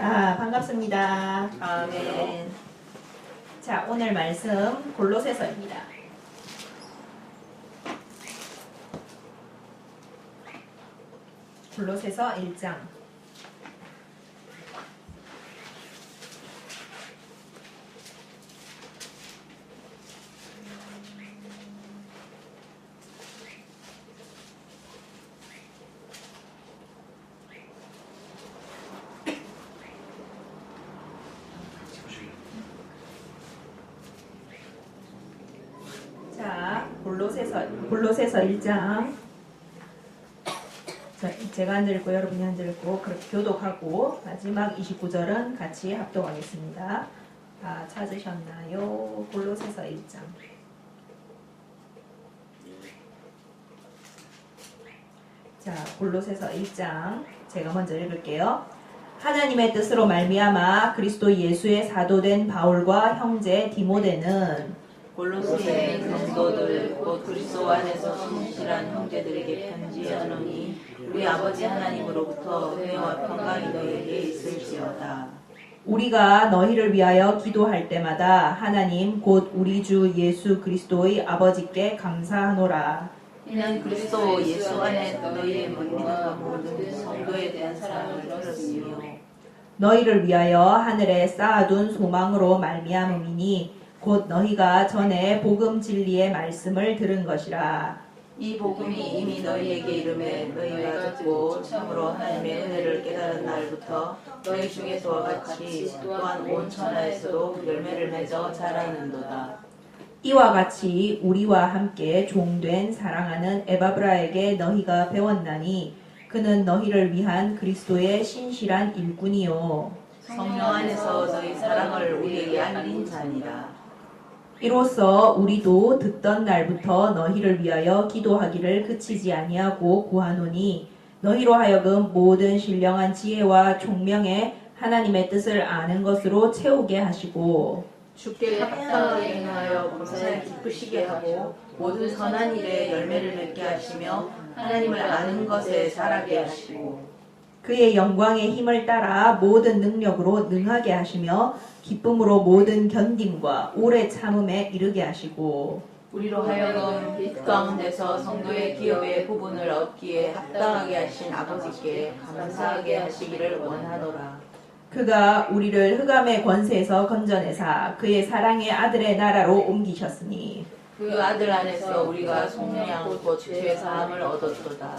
반갑습니다. 아멘. 자, 오늘 말씀 골로새서입니다. 골로새서 1장. 자, 골로새서 1장. 자, 제가 안 읽고 여러분이 안 읽고 그렇게 교독하고 마지막 29절은 같이 합독하겠습니다. 다 찾으셨나요? 골로새서 1장. 자, 골로새서 1장 제가 먼저 읽을게요. 하나님의 뜻으로 말미암아 그리스도 예수의 사도된 바울과 형제 디모데는 골로새 성도들 곧 그리스도 안에서 신실한 형제들에게 편지하노니 우리 아버지 하나님으로부터 은혜와 평강이 너희에게 있을지어다. 우리가 너희를 위하여 기도할 때마다 하나님 곧 우리 주 예수 그리스도의 아버지께 감사하노라. 이는 그리스도 예수 안에 너희의 믿음과 모든 성도에 대한 사랑을 들었으며 너희를 위하여 하늘에 쌓아둔 소망으로 말미암음이니 곧 너희가 전에 복음 진리의 말씀을 들은 것이라. 이 복음이 이미 너희에게 이름에 너희가 듣고 참으로 하나님의 은혜를 깨달은 날부터 너희 중에서와 같이 또한 온 천하에서도 열매를 맺어 자라는도다. 이와 같이 우리와 함께 종된 사랑하는 에바브라에게 너희가 배웠나니 그는 너희를 위한 그리스도의 신실한 일꾼이요 성령 안에서 너희 사랑을 우리에게 알린 자니라. 이로써 우리도 듣던 날부터 너희를 위하여 기도하기를 그치지 아니하고 구하노니 너희로 하여금 모든 신령한 지혜와 총명에 하나님의 뜻을 아는 것으로 채우게 하시고 주께 합당하게 행하여 범사에 기쁘시게 하고 모든 선한 일에 열매를 맺게 하시며 하나님을 아는 것에 자라게 하시고 그의 영광의 힘을 따라 모든 능력으로 능하게 하시며 기쁨으로 모든 견딤과 오래 참음에 이르게 하시고 우리로 하여금 빛 가운데서 성도의 기업의 부분을 얻기에 합당하게 하신 아버지께 감사하게 하시기를 원하노라. 그가 우리를 흑암의 권세에서 건져내사 그의 사랑의 아들의 나라로 옮기셨으니 그 아들 안에서 우리가 속량 곧 죄 사함을 얻었도다.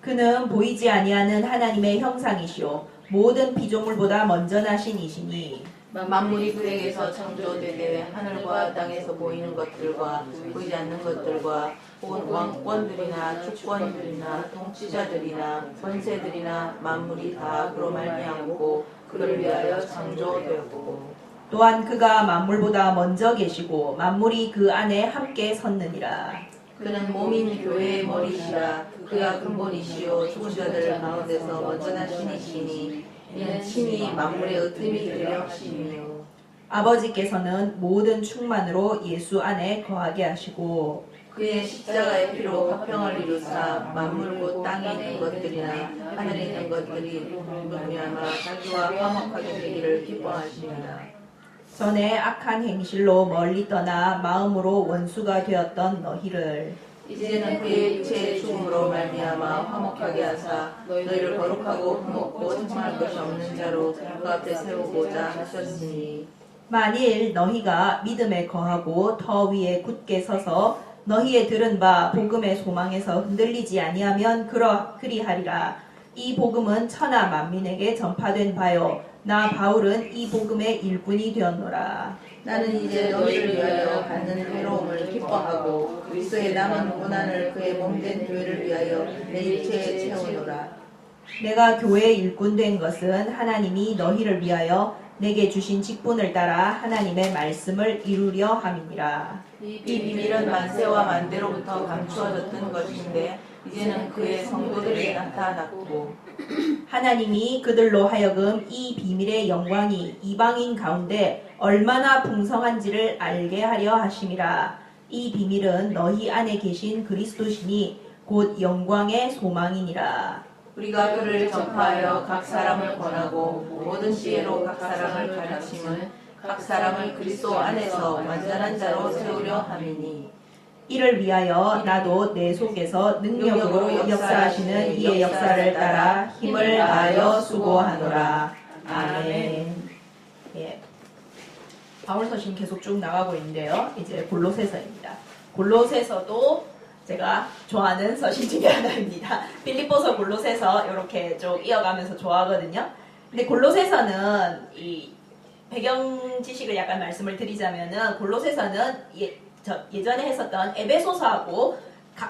그는 보이지 아니하는 하나님의 형상이시오 모든 피조물보다 먼저 나신 이시니 만물이 그에게서 창조되되 하늘과 땅에서 보이는 것들과 보이지 않는 것들과 온 왕권들이나 주권들이나 통치자들이나 권세들이나 만물이 다 그로 말미암고 그를 위하여 창조되었고 또한 그가 만물보다 먼저 계시고 만물이 그 안에 함께 섰느니라. 그는 몸인 교회의 머리시라. 그가 근본이시요 죽은 자들 가운데서 먼저 나신 이시니 이는 친히 만물의 으뜸이 되려 하시며 아버지께서는 모든 충만으로 예수 안에 거하게 하시고 그의 십자가의 피로 화평을 이루사 만물 곧 땅에 있는 것들이나 하늘에 있는 것들이 말미암아 자기와 화목하게 되기를 기뻐하시니라. 전에 악한 행실로 멀리 떠나 마음으로 원수가 되었던 너희를 이제는 그의 육체의 죽음으로 말미암아 화목하게 하사 너희를 거룩하고 흠없고 청할 것이 없는 자로 그 앞에 세우고자 하셨으니 만일 너희가 믿음에 거하고 터 위에 굳게 서서 너희의 들은 바 복음의 소망에서 흔들리지 아니하면 그리하리라. 이 복음은 천하 만민에게 전파된 바요 나 바울은 이 복음의 일꾼이 되었노라. 나는 이제 너희를 위하여 받는 괴로움을 기뻐하고 그리스도의 남은 고난을 그의 몸된 교회를 위하여 내 육체에 채우노라. 내가 교회의 일꾼 된 것은 하나님이 너희를 위하여 내게 주신 직분을 따라 하나님의 말씀을 이루려 함이니라. 이 비밀은 만세와 만대로부터 감추어졌던 것인데 이제는 그의 성도들에게 나타났고 하나님이 그들로 하여금 이 비밀의 영광이 이방인 가운데 얼마나 풍성한지를 알게 하려 하심이라. 이 비밀은 너희 안에 계신 그리스도시니 곧 영광의 소망이니라. 우리가 그를 전파하여 각 사람을 권하고 모든 모든 지혜로 각 사람을 가르침은 각 사람을 그리스도 안에서 완전한 자로 세우려 함이니 이를 위하여 나도 내 속에서 능력으로 역사하시는 이의 역사를 따라 힘을 다하여 수고하노라. 아멘. 예. 바울 서신 계속 쭉 나가고 있는데요. 이제 골로새서입니다. 골로새서도 제가 좋아하는 서신 중에 하나입니다. 빌립보서, 골로새서 이렇게 쭉 이어가면서 좋아하거든요. 근데 골로새서는 이 배경 지식을 약간 말씀을 드리자면은 골로새서는 예전에 했었던 에베소서하고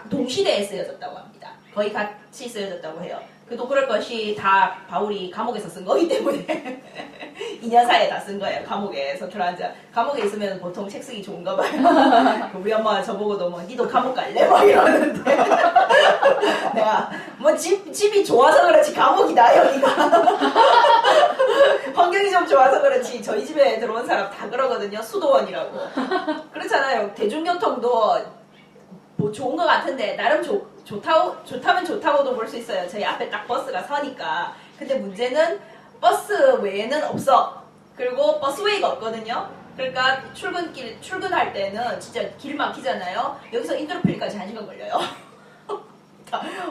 동시대에 쓰여졌다고 합니다. 거의 같이 쓰여졌다고 해요. 그도 그럴 것이 다 바울이 감옥에서 쓴 거기 때문에 2년 사이에 다 쓴 거예요. 감옥에서 들어앉아. 감옥에 있으면 보통 책 쓰기 좋은가 봐요. 우리 엄마가 저보고도 뭐 니도 감옥 갈래? 막 이러는데 내가 뭐 집이 좋아서 그렇지 감옥이다 여기가. 환경이 좀 좋아서 그렇지 저희 집에 들어온 사람 다 그러거든요. 수도원이라고. 그렇잖아요. 대중교통도 뭐 좋은 것 같은데 나름 좋다면 좋다고도 볼 수 있어요. 저희 앞에 딱 버스가 서니까. 근데 문제는 버스 외에는 없어. 그리고 버스웨이가 없거든요. 그러니까 출근할 때는 진짜 길 막히잖아요. 여기서 인도로필까지 1시간 걸려요.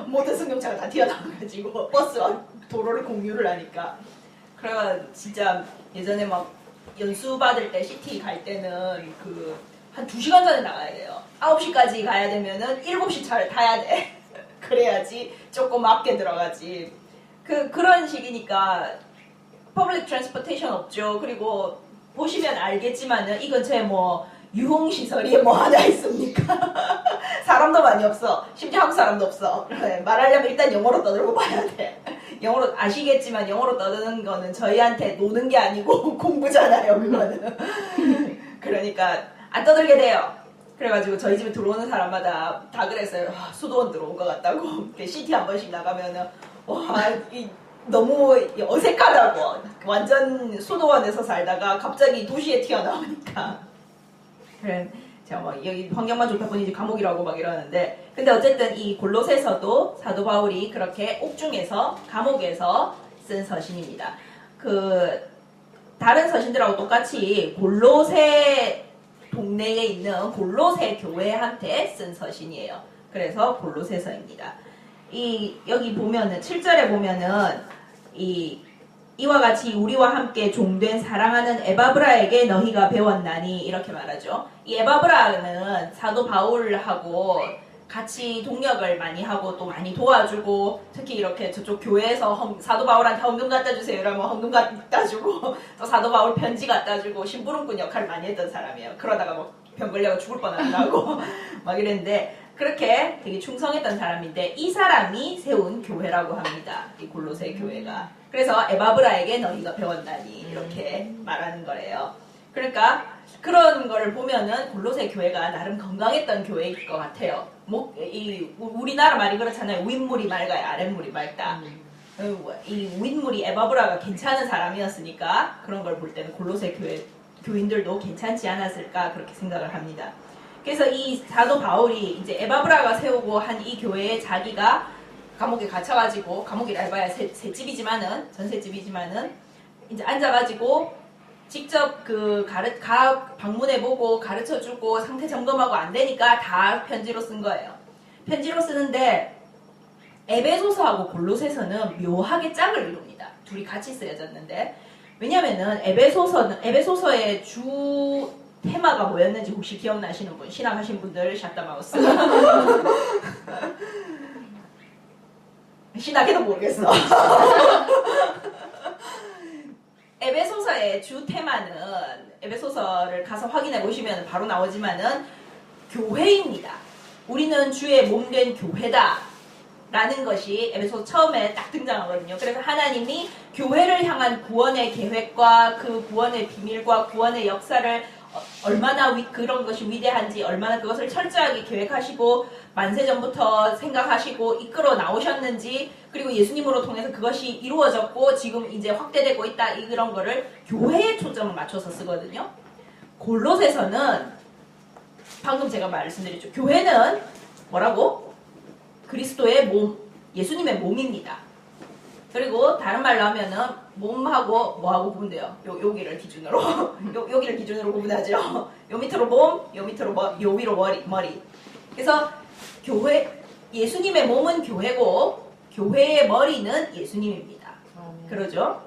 모든 승용차가 다 튀어나와가지고 버스와 도로를 공유를 하니까. 그래가 진짜 예전에 막 연수 받을 때 CT 갈 때는 한 2시간 전에 나가야 돼요. 9시까지 가야 되면은 7시 차를 타야 돼. 그래야지 조금 앞게 들어가지. 그런 식이니까 퍼블릭 트랜스포테이션 없죠. 그리고 보시면 알겠지만은 이 근처에 뭐 유흥시설이 뭐 하나 있습니까? 사람도 많이 없어. 심지어 한국 사람도 없어. 말하려면 일단 영어로 떠들고 봐야 돼. 영어로 아시겠지만 영어로 떠드는 거는 저희한테 노는 게 아니고 공부잖아요. 그거는. 그러니까 안 떠들게 돼요. 그래가지고 저희 집에 들어오는 사람마다 다 그랬어요. 와, 수도원 들어온 것 같다고. 시티 한 번씩 나가면은 와 너무 어색하다고. 완전 수도원에서 살다가 갑자기 도시에 튀어나오니까. 그래 제가 뭐 여기 환경만 좋다 보니 이제 감옥이라고 막 이러는데, 근데 어쨌든 이 골로새서도 사도 바울이 그렇게 옥중에서 감옥에서 쓴 서신입니다. 다른 서신들하고 똑같이 골로새 동네에 있는 골로새 교회한테 쓴 서신이에요. 그래서 골로새서입니다. 여기 보면은 7절에 보면은 이와 같이 우리와 함께 종된 사랑하는 에바브라에게 너희가 배웠나니 이렇게 말하죠. 이 에바브라는 사도 바울하고 같이 동역을 많이 하고 또 많이 도와주고, 특히 이렇게 저쪽 교회에서 사도 바울한테 헌금 갖다 주세요 이러면 헌금 갖다 주고, 또 사도 바울 편지 갖다 주고 심부름꾼 역할을 많이 했던 사람이에요. 그러다가 뭐 병 걸려서 죽을 뻔하고 막 이랬는데, 그렇게 되게 충성했던 사람인데 이 사람이 세운 교회라고 합니다. 이 골로새 교회가. 그래서 에바브라에게 너희가 배웠나니 이렇게 말하는 거래요. 그러니까 그런 거를 보면은 골로새 교회가 나름 건강했던 교회일 것 같아요. 우리나라 말이 그렇잖아요. 윗물이 맑아야 아랫물이 맑다. 이 윗물이 에바브라가 괜찮은 사람이었으니까 그런 걸 볼 때는 골로새 교인들도 괜찮지 않았을까 그렇게 생각을 합니다. 그래서 이 사도 바울이 이제 에바브라가 세우고 한 이 교회에 자기가 감옥에 갇혀가지고, 감옥이라 해봐야 새집이지만은 전셋집이지만은 이제 앉아가지고 직접 방문해보고 가르쳐주고 상태 점검하고 안 되니까 다 편지로 쓴 거예요. 편지로 쓰는데 에베소서하고 골로새서는 묘하게 짝을 이룹니다. 둘이 같이 쓰여졌는데, 왜냐면은 에베소서의 주 테마가 뭐였는지 혹시 기억나시는 분? 신학하신 분들 샷다마우스. 신학해도 모르겠어. 에베소서의 주 테마는, 에베소서를 가서 확인해 보시면 바로 나오지만은 교회입니다. 우리는 주의 몸된 교회다 라는 것이 에베소서 처음에 딱 등장하거든요. 그래서 하나님이 교회를 향한 구원의 계획과 그 구원의 비밀과 구원의 역사를 얼마나 그런 것이 위대한지, 얼마나 그것을 철저하게 계획하시고 만세전부터 생각하시고 이끌어 나오셨는지, 그리고 예수님으로 통해서 그것이 이루어졌고 지금 이제 확대되고 있다, 이런 거를 교회에 초점을 맞춰서 쓰거든요. 골로새서는 방금 제가 말씀드렸죠. 교회는 뭐라고? 그리스도의 몸, 예수님의 몸입니다. 그리고 다른 말로 하면은 몸하고 뭐하고 구분돼요? 여기를 기준으로 여기를 기준으로 구분하죠. 요 밑으로 몸, 요 밑으로 요 위로 머리. 그래서 예수님의 몸은 교회고 교회의 머리는 예수님입니다. 그러죠?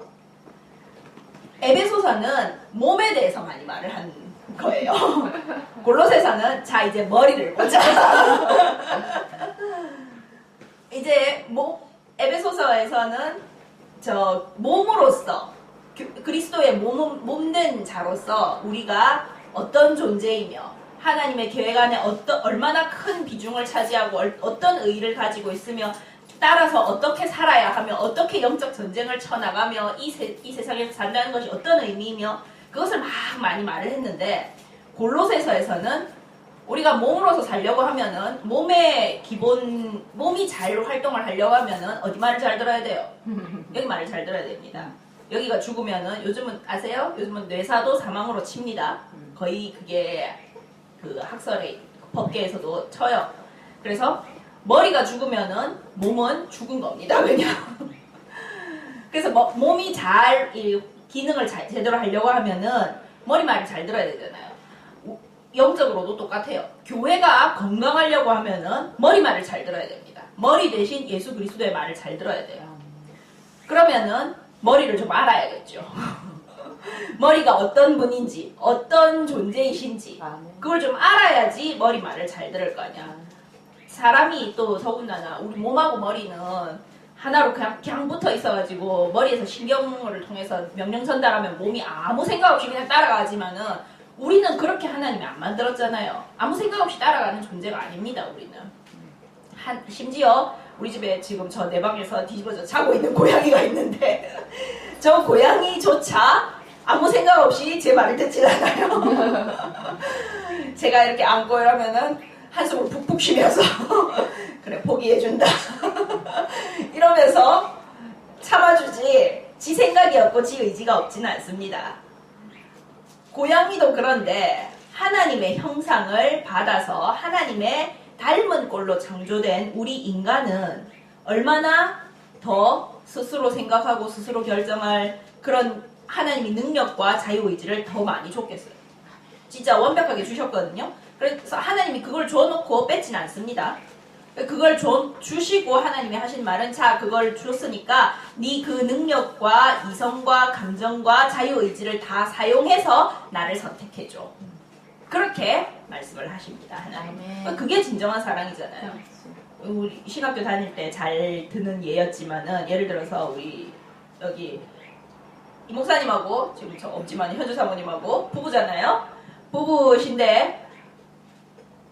에베소서는 몸에 대해서 많이 말을 한 거예요. 골로새서는 자 이제 머리를 보자. 이제 에베소서에서는 저 몸으로서 그리스도의 몸된 자로서 우리가 어떤 존재이며 하나님의 계획 안에 얼마나 큰 비중을 차지하고 어떤 의의를 가지고 있으며 따라서 어떻게 살아야 하며 어떻게 영적 전쟁을 쳐나가며 이 세상에서 산다는 것이 어떤 의미이며 그것을 막 많이 말을 했는데 골로새서에서는 우리가 몸으로서 살려고 하면은 몸이 잘 활동을 하려고 하면은 어디 말을 잘 들어야 돼요? 여기 말을 잘 들어야 됩니다. 여기가 죽으면은 요즘은 아세요? 요즘은 뇌사도 사망으로 칩니다. 거의 그게 그 학설의 법계에서도 쳐요. 그래서 머리가 죽으면은 몸은 죽은 겁니다. 왜냐? 그래서 몸이 잘 기능을 제대로 하려고 하면은 머리 말을 잘 들어야 되잖아요. 영적으로도 똑같아요. 교회가 건강하려고 하면은 머리 말을 잘 들어야 됩니다. 머리 대신 예수 그리스도의 말을 잘 들어야 돼요. 그러면은 머리를 좀 알아야겠죠. 머리가 어떤 분인지, 어떤 존재이신지 그걸 좀 알아야지 머리 말을 잘 들을 거 아니야. 사람이 또 더군다나 우리 몸하고 머리는 하나로 그냥 붙어 있어가지고 머리에서 신경을 통해서 명령 전달하면 몸이 아무 생각 없이 그냥 따라가지만은 우리는 그렇게 하나님이 안 만들었잖아요. 아무 생각 없이 따라가는 존재가 아닙니다. 우리는 심지어 우리 집에 지금 저 내 방에서 뒤집어져 자고 있는 고양이가 있는데 저 고양이조차 아무 생각 없이 제 말을 듣질 않아요. 제가 이렇게 안고 이러면은 한숨을 푹푹 쉬면서 그래 포기해준다 이러면서 참아주지 지 생각이 없고 지 의지가 없지는 않습니다. 고양이도 그런데 하나님의 형상을 받아서 하나님의 닮은 꼴로 창조된 우리 인간은 얼마나 더 스스로 생각하고 스스로 결정할 그런 하나님의 능력과 자유의지를 더 많이 줬겠어요. 진짜 완벽하게 주셨거든요. 그래서 하나님이 그걸 줘놓고 뺏진 않습니다. 그걸 주시고 하나님이 하신 말은 자 그걸 줬으니까 네 그 능력과 이성과 감정과 자유의지를 다 사용해서 나를 선택해줘. 그렇게 말씀을 하십니다. 하나님. 그게 진정한 사랑이잖아요. 우리 신학교 다닐 때 잘 듣는 예였지만은 예를 들어서 우리 여기 이 목사님하고 지금 저 없지만 현주 사모님하고 부부잖아요. 부부신데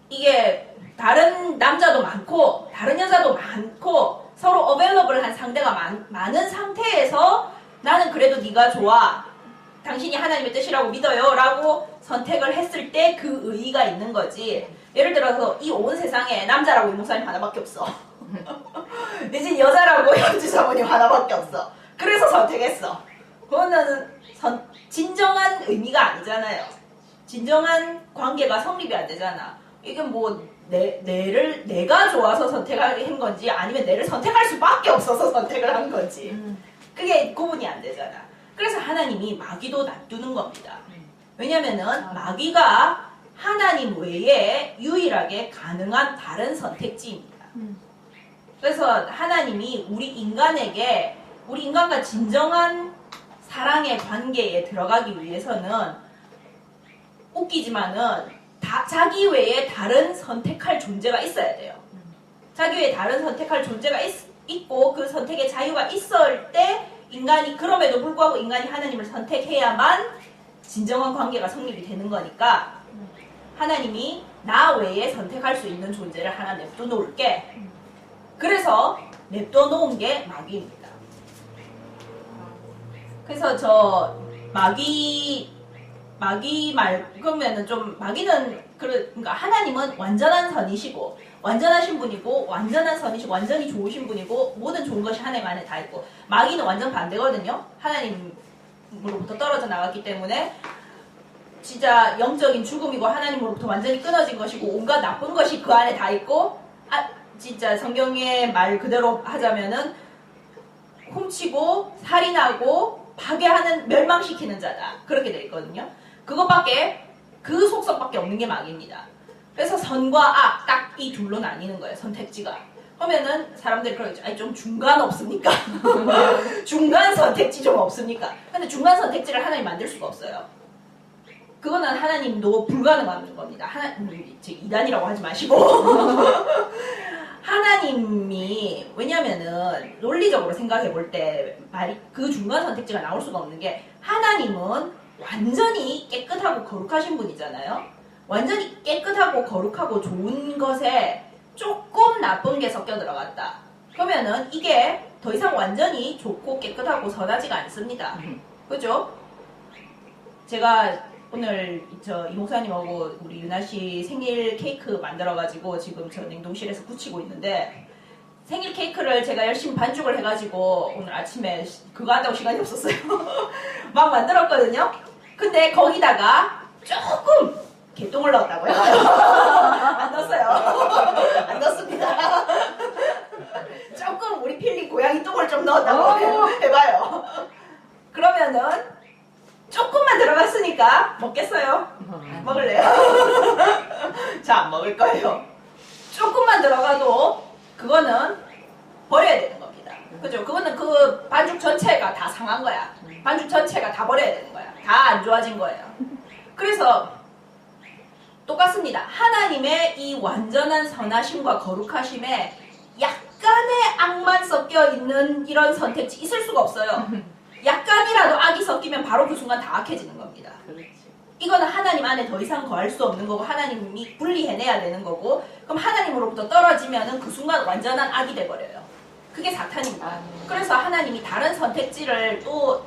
이게 다른 남자도 많고 다른 여자도 많고 서로 어벨러블한 상대가 많은 상태에서 나는 그래도 네가 좋아. 당신이 하나님의 뜻이라고 믿어요. 라고 선택을 했을 때 그 의의가 있는 거지. 예를 들어서 이 온 세상에 남자라고 이 목사님 하나밖에 없어. 이제 여자라고 현주 사모님 하나밖에 없어. 그래서 선택했어. 그거는 진정한 의미가 아니잖아요. 진정한 관계가 성립이 안 되잖아. 이게 뭐 내가 좋아서 선택한 건지 아니면 내를 선택할 수밖에 없어서 선택을 한 건지 그게 구분이 안 되잖아. 그래서 하나님이 마귀도 놔두는 겁니다. 왜냐면은 마귀가 하나님 외에 유일하게 가능한 다른 선택지입니다. 그래서 하나님이 우리 인간과 진정한 사랑의 관계에 들어가기 위해서는 웃기지만은 자기 외에 다른 선택할 존재가 있어야 돼요. 자기 외에 다른 선택할 존재가 있고 그 선택의 자유가 있을 때 인간이 그럼에도 불구하고 인간이 하나님을 선택해야만 진정한 관계가 성립이 되는 거니까 하나님이 나 외에 선택할 수 있는 존재를 하나 냅둬 놓을게. 그래서 냅둬 놓은 게 마귀입니다. 그래서 저 마귀 그러면은 좀 마귀는 그러니까 하나님은 완전한 선이시고 완전하신 분이고 완전한 선이시고 완전히 좋으신 분이고 모든 좋은 것이 하나님 안에 다 있고 마귀는 완전 반대거든요. 하나님으로부터 떨어져 나갔기 때문에 진짜 영적인 죽음이고 하나님으로부터 완전히 끊어진 것이고 온갖 나쁜 것이 그 안에 다 있고 진짜 성경의 말 그대로 하자면은 훔치고 살인하고 파괴하는 멸망시키는 자다. 그렇게 돼 있거든요. 그것밖에 그 속성밖에 없는 게 마귀입니다. 그래서 선과 악 딱 이 둘로 나뉘는 거예요. 선택지가. 그러면은 사람들이 그러겠죠. 아니 좀 중간 없습니까? 중간 선택지 좀 없습니까? 근데 중간 선택지를 하나님 만들 수가 없어요. 그거는 하나님도 불가능한 겁니다. 이단이라고 하지 마시고 하나님이 왜냐면은 논리적으로 생각해 볼 때 말이 그 중간 선택지가 나올 수가 없는 게 하나님은 완전히 깨끗하고 거룩하신 분이잖아요. 완전히 깨끗하고 거룩하고 좋은 것에 조금 나쁜 게 섞여 들어갔다. 그러면은 이게 더 이상 완전히 좋고 깨끗하고 선하지가 않습니다. 그죠? 제가 오늘 이 목사님하고 우리 유나 씨 생일 케이크 만들어가지고 지금 저 냉동실에서 굳히고 있는데 생일 케이크를 제가 열심히 반죽을 해가지고 오늘 아침에 그거 한다고 시간이 없었어요. 막 만들었거든요. 근데 거기다가 조금 개똥을 넣었다고요? 안 넣었어요. 안 넣었습니다. 조금 우리 필리 고양이 똥을 좀 넣었다고 해봐요. 그러면은 조금만 들어갔으니까 먹겠어요? 먹을래요? 자, 안 먹을 거예요. 조금만 들어가도 그거는 버려야 되는 겁니다. 그죠? 그거는 그 반죽 전체가 다 상한 거야. 반죽 전체가 다 버려야 되는 거야. 다 안 좋아진 거예요. 그래서 똑같습니다. 하나님의 이 완전한 선하심과 거룩하심에 약간의 악만 섞여 있는 이런 선택지 있을 수가 없어요. 약간이라도 악이 섞이면 바로 그 순간 다 악해지는 겁니다. 이거는 하나님 안에 더 이상 거할 수 없는 거고 하나님이 분리해내야 되는 거고 그럼 하나님으로부터 떨어지면은 그 순간 완전한 악이 돼버려요. 그게 사탄입니다. 그래서 하나님이 다른 선택지를 또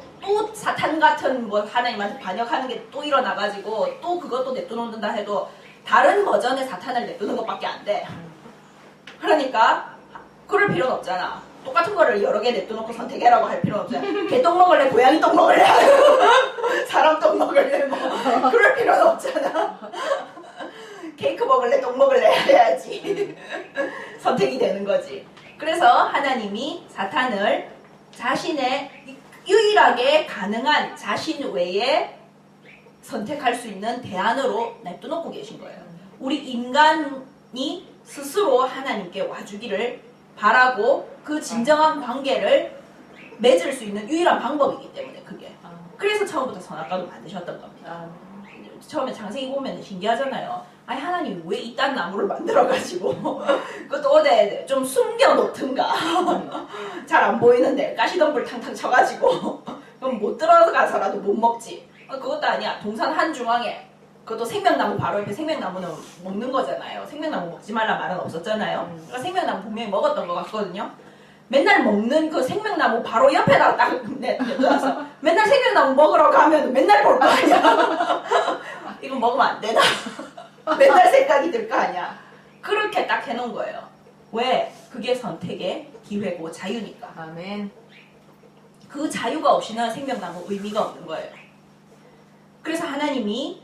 사탄 같은 뭐 하나님한테 반역하는 게 또 일어나가지고 또 그것도 냅둬놓는다 해도 다른 버전의 사탄을 냅두는 것밖에 안 돼. 그러니까 그럴 필요는 없잖아. 똑같은 거를 여러 개 냅둬놓고 선택해라고 할 필요는 없잖아. 개똥 먹을래? 고양이 똥 먹을래? 사람 똥 먹을래? 뭐 그럴 필요는 없잖아. 케이크 먹을래? 똥 먹을래? 해야지. 선택이 되는 거지. 그래서 하나님이 사탄을 자신의 유일하게 가능한 자신 외에 선택할 수 있는 대안으로 냅둬놓고 계신 거예요. 우리 인간이 스스로 하나님께 와주기를 바라고 그 진정한 관계를 맺을 수 있는 유일한 방법이기 때문에 그게. 그래서 처음부터 선악과도 만드셨던 겁니다. 처음에 장세기 보면 신기하잖아요. 아니 하나님 왜 이딴 나무를 만들어가지고 그것도 어디 좀 숨겨놓든가 잘 안 보이는데 가시덤불 탕탕 쳐가지고 그럼 못 들어가서라도 못 먹지. 그것도 아니야. 동산 한중앙에 그것도 생명나무 바로 옆에 생명나무는 먹는 거잖아요. 생명나무 먹지 말라 말은 없었잖아요. 그러니까 생명나무 분명히 먹었던 것 같거든요. 맨날 먹는 그 생명나무 바로 옆에다가 딱 내놔서 맨날 생명나무 먹으러 가면 맨날 볼 거 아니야. 이거 먹으면 안 되나? 맨날 생각이 들 거 아니야. 그렇게 딱 해놓은 거예요. 왜? 그게 선택의 기회고 자유니까. 아멘. 그 자유가 없이는 생명나무 의미가 없는 거예요. 그래서 하나님이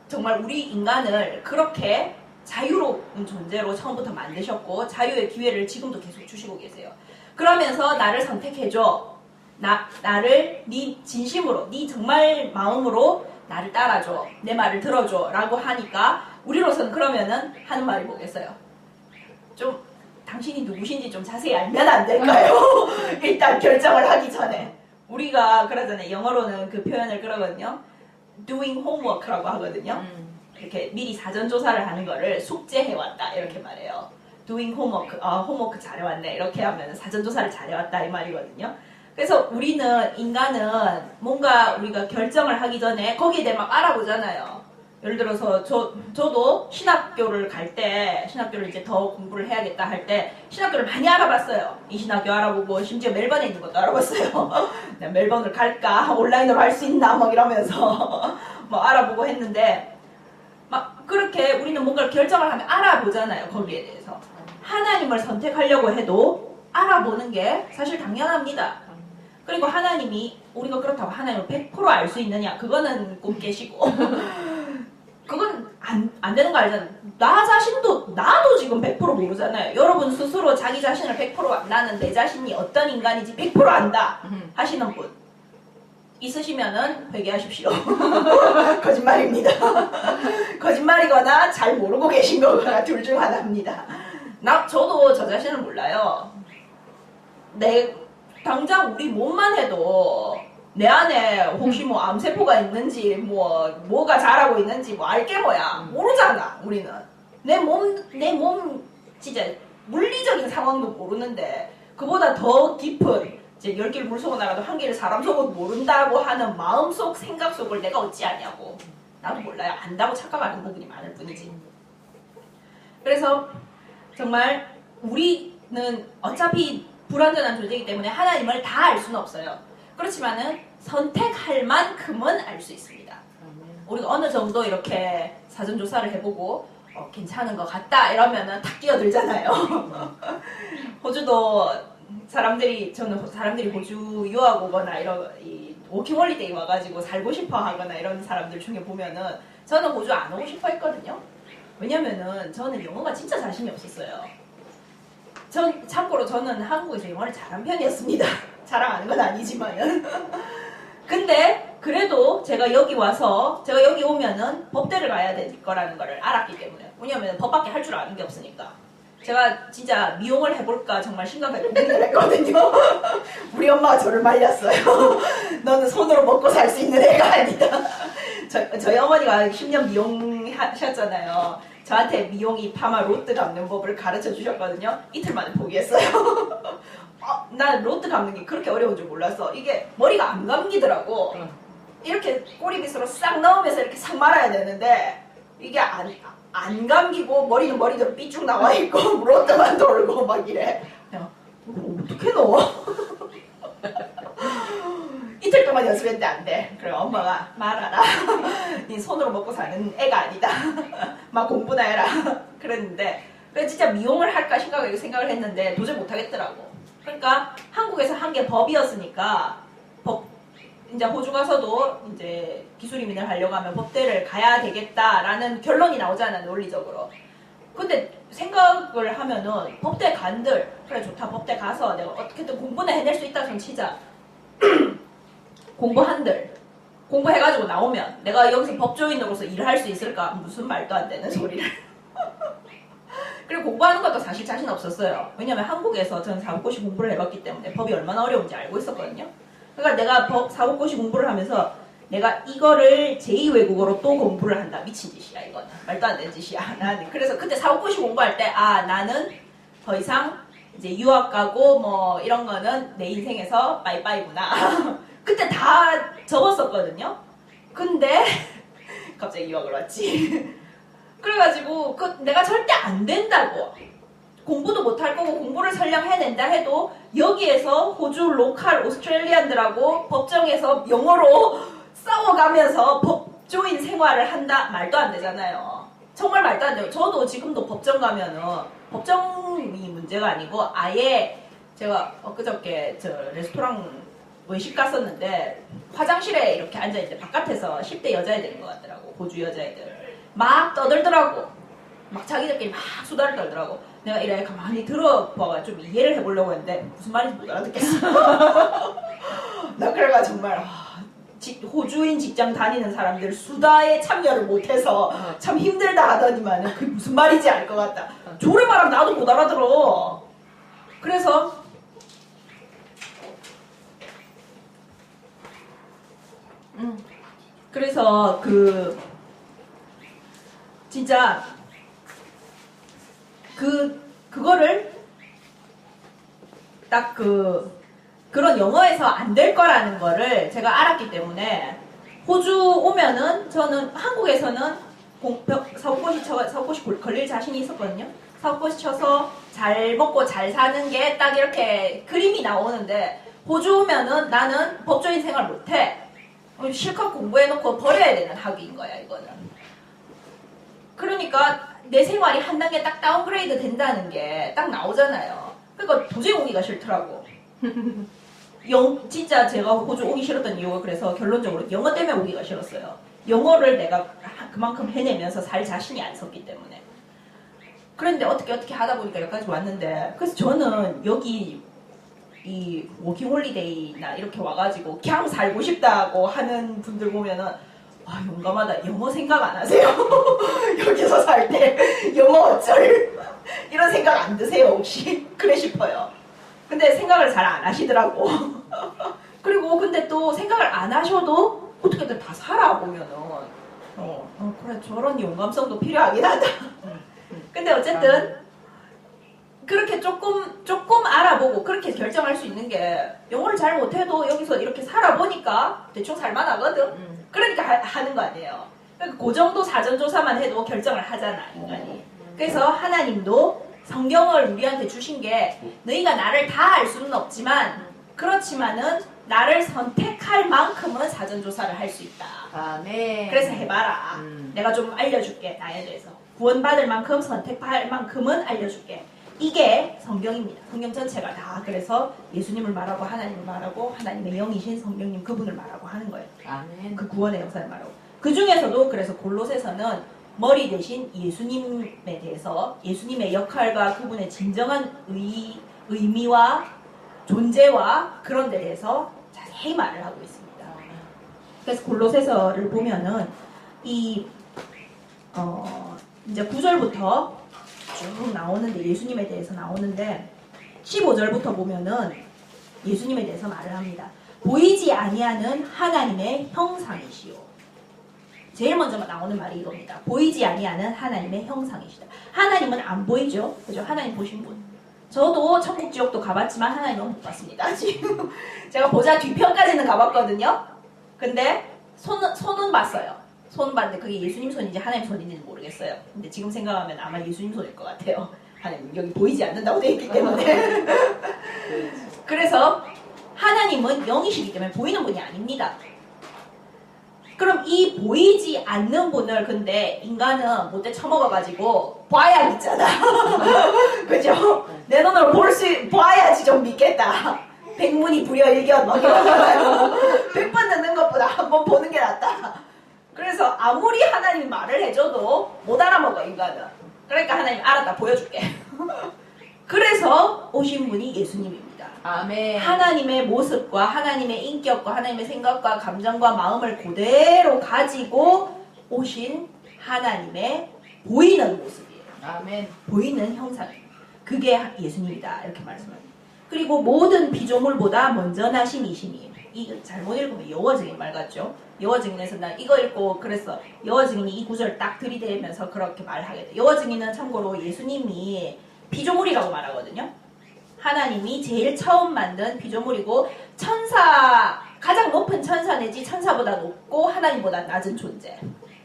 정말 우리 인간을 그렇게 자유로운 존재로 처음부터 만드셨고 자유의 기회를 지금도 계속 주시고 계세요. 그러면서 나를 선택해줘. 나를 네 진심으로, 네 정말 마음으로 나를 따라줘. 내 말을 들어줘. 라고 하니까 우리로서는 그러면은 하는 말이 뭐겠어요? 좀 당신이 누구신지 좀 자세히 알면 안 될까요? 일단 결정을 하기 전에. 우리가 그러잖아요. 영어로는 그 표현을 그러거든요. doing homework라고 하거든요. 이렇게 미리 사전 조사를 하는 거를 숙제해왔다 이렇게 말해요. doing homework, homework 잘해왔네 이렇게 하면 사전 조사를 잘해왔다 이 말이거든요. 그래서 인간은 뭔가 우리가 결정을 하기 전에 거기에 대해 막 알아보잖아요. 예를 들어서 저도 신학교를 이제 더 공부를 해야겠다 할 때 신학교를 많이 알아봤어요. 이 신학교 알아보고 심지어 멜번에 있는 것도 알아봤어요. 멜번을 갈까? 온라인으로 할 수 있나? 막 이러면서 뭐 알아보고 했는데 막 그렇게 우리는 뭔가를 결정을 하면 알아보잖아요. 거기에 대해서. 하나님을 선택하려고 해도 알아보는 게 사실 당연합니다. 그리고 하나님이 우리가 그렇다고 하나님을 100% 알 수 있느냐? 그거는 꿈 깨시고 그건 안 되는 거 알잖아요. 나도 지금 100% 모르잖아요. 여러분 스스로 자기 자신을 100% 나는 내 자신이 어떤 인간인지 100% 안다 하시는 분 있으시면은 회개하십시오. 거짓말입니다. 거짓말이거나 잘 모르고 계신 거거나 둘 중 하나입니다. 저도 저 자신을 몰라요. 당장 우리 몸만 해도 내 안에 혹시 뭐 암세포가 있는지 뭐가 자라고 있는지 뭐 알게 뭐야 모르잖아. 우리는 내 몸 진짜 물리적인 상황도 모르는데 그보다 더 깊은 이제 10개를 물속으로 나가도 1개를 사람 속으로 모른다고 하는 마음속 생각 속을 내가 어찌 아냐고. 나도 몰라요. 안다고 착각하는 부분이 많을 뿐이지. 그래서 정말 우리는 어차피 불완전한 존재이기 때문에 하나님을 다 알 수는 없어요. 그렇지만은 선택할 만큼은 알 수 있습니다. 우리가 어느 정도 이렇게 사전조사를 해보고 괜찮은 것 같다 이러면은 탁 끼어들잖아요. 호주도 저는 사람들이 호주 유학 오거나 이 워킹홀리데이 와가지고 살고 싶어 하거나 이런 사람들 중에 보면은 저는 호주 안 오고 싶어 했거든요. 왜냐면은 저는 영어가 진짜 자신이 없었어요. 참고로 저는 한국에서 영어를 잘한 편이었습니다. 자랑하는 건 아니지만은. 근데 그래도 제가 여기 오면은 법대를 가야 될 거라는 걸 알았기 때문에. 왜냐면 법밖에 할 줄 아는 게 없으니까. 제가 진짜 미용을 해볼까 정말 심각하게 고민을 했거든요. 우리 엄마가 저를 말렸어요. 너는 손으로 먹고 살 수 있는 애가 아니다. 저희 어머니가 10년 미용 하셨잖아요. 저한테 미용이 파마 로트 감는 법을 가르쳐 주셨거든요. 이틀 만에 포기했어요. 난 로트 감는 게 그렇게 어려운 줄 몰랐어. 이게 머리가 안 감기더라고. 이렇게 꼬리빗으로 싹 넣으면서 이렇게 싹 말아야 되는데 이게 안 감기고 머리는 머리대로 삐쭉 나와 있고 로트만 돌고 막 이래. 어떻게 넣어? 이틀 동안 연습했는데 안 돼. 그래 엄마가 말하라. 네 손으로 먹고 사는 애가 아니다. 막 공부나 해라. 그랬는데 진짜 미용을 할까 생각을 했는데 도저히 못하겠더라고. 그러니까 한국에서 한 게 법이었으니까 이제 호주 가서도 이제 기술 이민을 하려고 하면 법대를 가야 되겠다라는 결론이 나오잖아 논리적으로. 근데 생각을 하면은 법대 간들 그래 좋다 법대 가서 내가 어떻게든 공부는 해낼 수 있다 손 치자. 공부한들 공부해가지고 나오면 내가 여기서 법조인으로서 일을 할 수 있을까? 무슨 말도 안 되는 소리를. 그리고 공부하는 것도 사실 자신 없었어요. 왜냐면 한국에서 저는 사법고시 공부를 해봤기 때문에 법이 얼마나 어려운지 알고 있었거든요. 그러니까 내가 사법고시 공부를 하면서 내가 이거를 제2외국어로 또 공부를 한다. 미친 짓이야 이거는. 말도 안 되는 짓이야. 그래서 그때 사법고시 공부할 때 나는 더 이상 이제 유학 가고 뭐 이런 거는 내 인생에서 빠이빠이구나. 그때 다 접었었거든요. 근데 갑자기 유학을 왔지. 그래가지고 내가 절대 안 된다고. 공부도 못할 거고 공부를 설령 해낸다 해도 여기에서 호주 로컬 오스트레일리안들하고 법정에서 영어로 싸워가면서 법조인 생활을 한다? 말도 안 되잖아요. 정말 말도 안 돼요. 저도 지금도 법정 가면은 법정이 문제가 아니고 아예 제가 엊그저께 레스토랑 외식 갔었는데 화장실에 이렇게 앉아있는데 바깥에서 10대 여자애들인 것 같더라고. 호주 여자애들. 막 떠들더라고. 막 자기들끼리 막 수다를 떨더라고. 내가 이래 가만히 들어봐가 좀 이해를 해보려고 했는데 무슨 말인지 못 알아듣겠어. 나 그래가 정말 호주인 직장 다니는 사람들 수다에 참여를 못해서 참 힘들다 하더니만 그게 무슨 말인지 알 것 같다. 조래 말하면 나도 못 알아들어. 그래서 진짜 그거를 딱 그런 영어에서 안 될 거라는 거를 제가 알았기 때문에 호주 오면은 저는 한국에서는 사법고시 걸릴 자신이 있었거든요. 사법고시 쳐서 잘 먹고 잘 사는 게 딱 이렇게 그림이 나오는데 호주 오면은 나는 법조인 생활 못해. 실컷 공부해놓고 버려야 되는 학위인 거야 이거는. 그러니까 내 생활이 한 단계 딱 다운그레이드 된다는 게 딱 나오잖아요. 그러니까 도저히 오기가 싫더라고. 진짜 제가 호주 오기 싫었던 이유가 그래서 결론적으로 영어 때문에 오기가 싫었어요. 영어를 내가 그만큼 해내면서 살 자신이 안 섰기 때문에. 그런데 어떻게 하다 보니까 여기까지 왔는데 그래서 저는 여기 이 워킹홀리데이나 이렇게 와가지고 그냥 살고 싶다고 하는 분들 보면은 와 용감하다. 영어 생각 안 하세요? 여기서 살 때 영어 어쩔 이런 생각 안 드세요 혹시? 그래 싶어요. 근데 생각을 잘 안 하시더라고. 그리고 근데 또 생각을 안 하셔도 어떻게든 다 살아보면은 그래 저런 용감성도 필요하긴 하다. 근데 어쨌든 그렇게 조금 알아보고 그렇게 결정할 수 있는 게 영어를 잘 못해도 여기서 이렇게 살아보니까 대충 살만하거든. 그러니까 하는 거 아니에요. 그러니까 그 정도 사전조사만 해도 결정을 하잖아 인간이. 그래서 하나님도 성경을 우리한테 주신 게 너희가 나를 다 알 수는 없지만 그렇지만은 나를 선택할 만큼은 사전조사를 할 수 있다. 아멘. 그래서 해봐라. 내가 좀 알려줄게 나에 대해서. 구원받을 만큼 선택할 만큼은 알려줄게. 이게 성경입니다. 성경 전체가 다 그래서 예수님을 말하고 하나님을 말하고 하나님의 영이신 성령님 그분을 말하고 하는 거예요. 아멘. 그 구원의 역사를 말하고. 그 중에서도 그래서 골로새서는 머리 대신 예수님에 대해서 예수님의 역할과 그분의 진정한 의미와 존재와 그런 데 대해서 자세히 말을 하고 있습니다. 그래서 골로새서를 보면은 이제 9절부터 쭉 나오는데 예수님에 대해서 나오는데 15절부터 보면은 예수님에 대해서 말을 합니다. 보이지 아니하는 하나님의 형상이시오. 제일 먼저 나오는 말이 이겁니다. 보이지 아니하는 하나님의 형상이시다. 하나님은 안 보이죠? 그죠? 하나님 보신 분. 저도 천국 지옥도 가봤지만 하나님은 못 봤습니다. 지금 제가 보자 뒤편까지는 가봤거든요. 근데 손은 봤어요. 손 봤는데 그게 예수님 손인지 하나님 손인지는 모르겠어요. 근데 지금 생각하면 아마 예수님 손일 것 같아요. 하나님 여기 보이지 않는다고 되어 있기 때문에. 그래서 하나님은 영이시기 때문에 보이는 분이 아닙니다. 그럼 이 보이지 않는 분을 근데 인간은 못돼 처먹어가지고 봐야겠잖아. 그죠? 내 눈으로 봐야지 좀 믿겠다. 백문이 불여일견 막 이러잖아요. 100번 듣는 것보다 한 번 보는 게 낫다. 그래서 아무리 하나님이 말을 해줘도 못 알아먹어 인간은. 그러니까 하나님 알았다 보여줄게. 그래서 오신 분이 예수님입니다. 아멘. 하나님의 모습과 하나님의 인격과 하나님의 생각과 감정과 마음을 그대로 가지고 오신 하나님의 보이는 모습이에요. 아멘. 보이는 형상입니다. 그게 예수님이다 이렇게 말씀합니다. 그리고 모든 피조물보다 먼저 나신 이시니 이거 잘못 읽으면 여호와 증인 말 같죠? 여호와 증인에서 난 이거 읽고 그래서 여호와 증인이 이 구절 딱 들이대면서 그렇게 말하게 돼. 여호와 증인은 참고로 예수님이 피조물이라고 말하거든요. 하나님이 제일 처음 만든 피조물이고 가장 높은 천사 내지 천사보다 높고 하나님보다 낮은 존재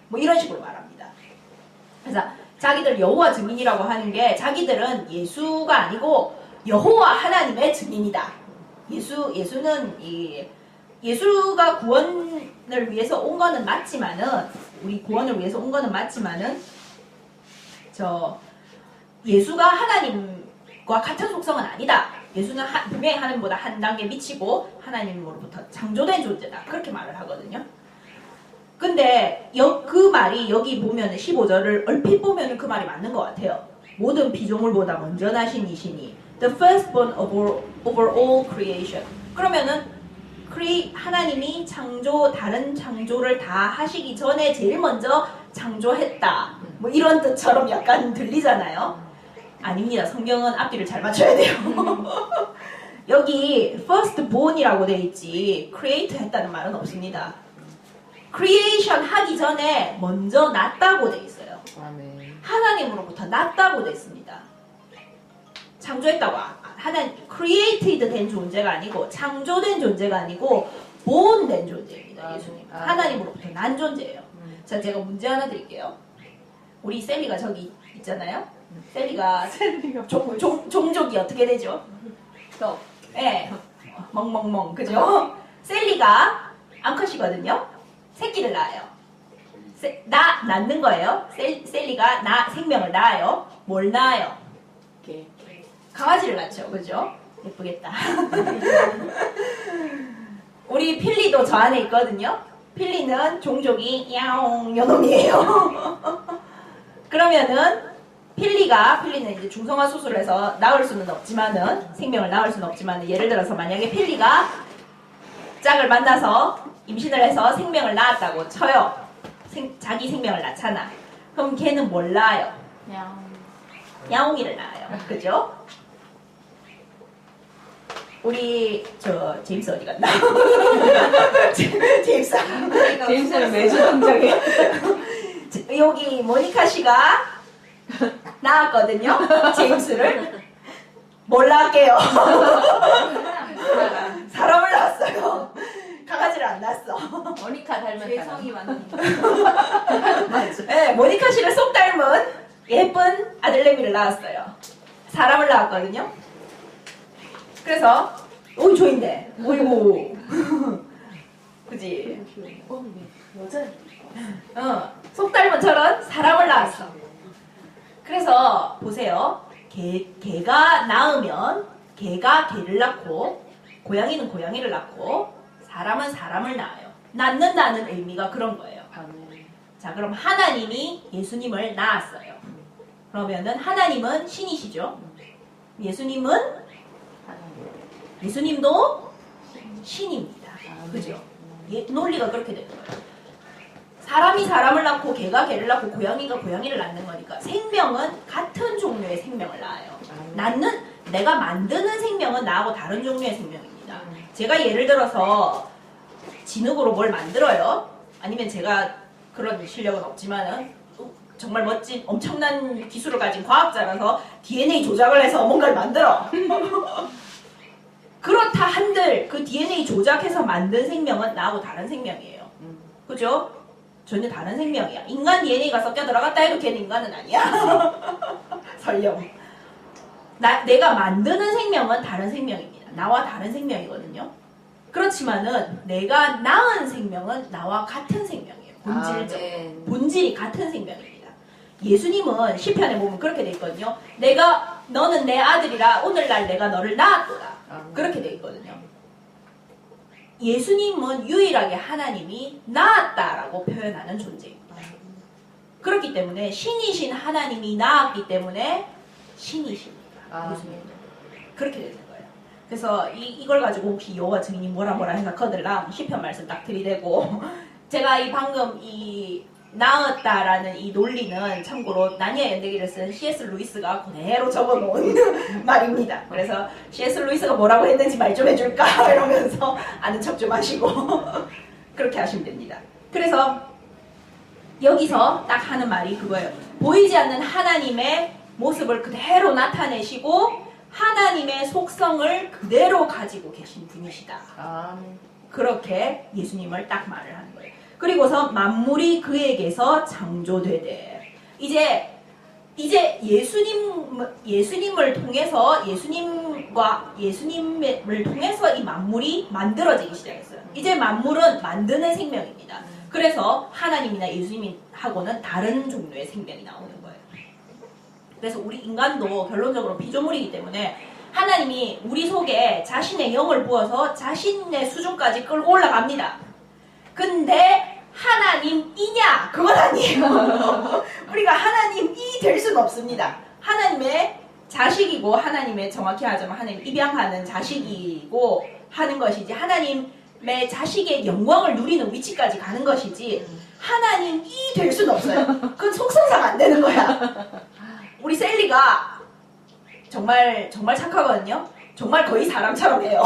뭐 이런 식으로 말합니다. 그래서 자기들 여호와 증인이라고 하는 게 자기들은 예수가 아니고 여호와 하나님의 증인이다. 예수는 예수가 구원을 위해서 온 거는 맞지만은 우리 구원을 위해서 온 거는 맞지만은 예수가 하나님과 같은 속성은 아니다. 예수는 분명히 하나님보다 한 단계 미치고 하나님으로부터 창조된 존재다. 그렇게 말을 하거든요. 근데 그 말이 여기 보면 15절을 얼핏 보면 그 말이 맞는 것 같아요. 모든 피조물보다 먼저 나신 이시니 The firstborn over all creation. 그러면은 하나님이 다른 창조를 다 하시기 전에 제일 먼저 창조했다. 뭐 이런 뜻처럼 약간 들리잖아요. 아닙니다. 성경은 앞뒤를 잘 맞춰야 돼요. 여기 firstborn이라고 돼 있지 create 했다는 말은 없습니다. creation 하기 전에 먼저 났다고 돼 있어요. 아멘. 하나님으로부터 났다고 돼 있습니다. 창조했다고 하나님 created 된 존재가 아니고 창조된 존재가 아니고 born 된 존재입니다. 예수님 하나님으로부터 난 존재예요. 자, 제가 문제 하나 드릴게요. 우리 셀리가 저기 있잖아요. 셀리가 종족이 어떻게 되죠? 예, 멍멍멍 그죠? 셀리가 암컷이거든요. 새끼를 낳아요. 낳는 거예요. 셀리가 생명을 낳아요. 뭘 낳아요? 강아지를 낳죠. 그죠? 예쁘겠다. 우리 필리도 저 안에 있거든요. 필리는 종족이 야옹 요놈이에요. 그러면은 필리는 이제 중성화 수술을 해서 낳을 수는 없지만은, 생명을 낳을 수는 없지만은, 예를 들어서 만약에 필리가 짝을 만나서 임신을 해서 생명을 낳았다고 쳐요. 자기 생명을 낳잖아. 그럼 걔는 뭘 낳아요? 야옹이를 낳아요. 그죠? 우리 제임스 어디 갔나? 제임스는 매주 동작해. 여기 모니카 씨가 낳았거든요. 제임스를. 뭘 낳을게요? 사람을 낳았어요. 강아지를 안 낳았어. 모니카 닮은 개성이 많은. 네, 모니카 씨를 쏙 닮은 예쁜 아들내미를 낳았어요. 사람을 낳았거든요. 그래서 오이 조인데, 오이고, 그지? 여자. 속 닮은 저런 사람을 낳았어. 그래서 보세요. 개가 낳으면 개가 개를 낳고, 고양이는 고양이를 낳고, 사람은 사람을 낳아요. 낳는다는 의미가 그런 거예요. 자, 그럼 하나님이 예수님을 낳았어요. 그러면은 하나님은 신이시죠. 예수님도 신입니다. 그죠? 논리가 그렇게 되는 거예요. 사람이 사람을 낳고 개가 개를 낳고 고양이가 고양이를 낳는 거니까 생명은 같은 종류의 생명을 낳아요. 내가 만드는 생명은 나하고 다른 종류의 생명입니다. 제가 예를 들어서 진흙으로 뭘 만들어요. 아니면 제가 그런 실력은 없지만은 정말 멋진 엄청난 기술을 가진 과학자라서 DNA 조작을 해서 뭔가를 만들어. 그렇다 한들 그 DNA 조작해서 만든 생명은 나하고 다른 생명이에요. 그죠? 전혀 다른 생명이야. 인간 DNA가 섞여 들어갔다 해도 걔는 인간은 아니야. 설령. 내가 만드는 생명은 다른 생명입니다. 나와 다른 생명이거든요. 그렇지만은 내가 낳은 생명은 나와 같은 생명이에요. 본질적. 본질이 같은 생명입니다. 예수님은 시편에 보면 그렇게 돼 있거든요. 너는 내 아들이라 오늘날 내가 너를 낳았도다. 그렇게 돼 있거든요. 예수님은 유일하게 하나님이 낳았다라고 표현하는 존재입니다. 그렇기 때문에 신이신 하나님이 낳았기 때문에 신이십니다. 예수님은. 그렇게 되는 거예요. 그래서 이걸 가지고 혹시 여호와 증인이 뭐라 해서 거들랑 시편 말씀 딱 들이대고 제가 방금 낳았다라는 이 논리는 참고로 나니아 연대기를 쓴 C.S. 루이스가 그대로 적어놓은 말입니다. 그래서 C.S. 루이스가 뭐라고 했는지 말 좀 해줄까 이러면서 아는 척 좀 하시고 그렇게 하시면 됩니다. 그래서 여기서 딱 하는 말이 그거예요. 보이지 않는 하나님의 모습을 그대로 나타내시고 하나님의 속성을 그대로 가지고 계신 분이시다. 그렇게 예수님을 딱 말을 하는 거예요. 그리고서 만물이 그에게서 창조되되 이제 예수님을 통해서 예수님을 통해서 이 만물이 만들어지기 시작했어요. 이제 만물은 만드는 생명입니다. 그래서 하나님이나 예수님하고는 다른 종류의 생명이 나오는 거예요. 그래서 우리 인간도 결론적으로 피조물이기 때문에 하나님이 우리 속에 자신의 영을 부어서 자신의 수준까지 끌고 올라갑니다. 근데 하나님이냐? 그건 아니에요. 우리가 하나님이 될 수는 없습니다. 하나님의 자식이고 하나님의 정확히 하자면 하나님 입양하는 자식이고 하는 것이지 하나님의 자식의 영광을 누리는 위치까지 가는 것이지 하나님이 될 수는 없어요. 그건 속성상 안 되는 거야. 우리 셀리가 정말 착하거든요. 정말 거의 사람처럼 해요.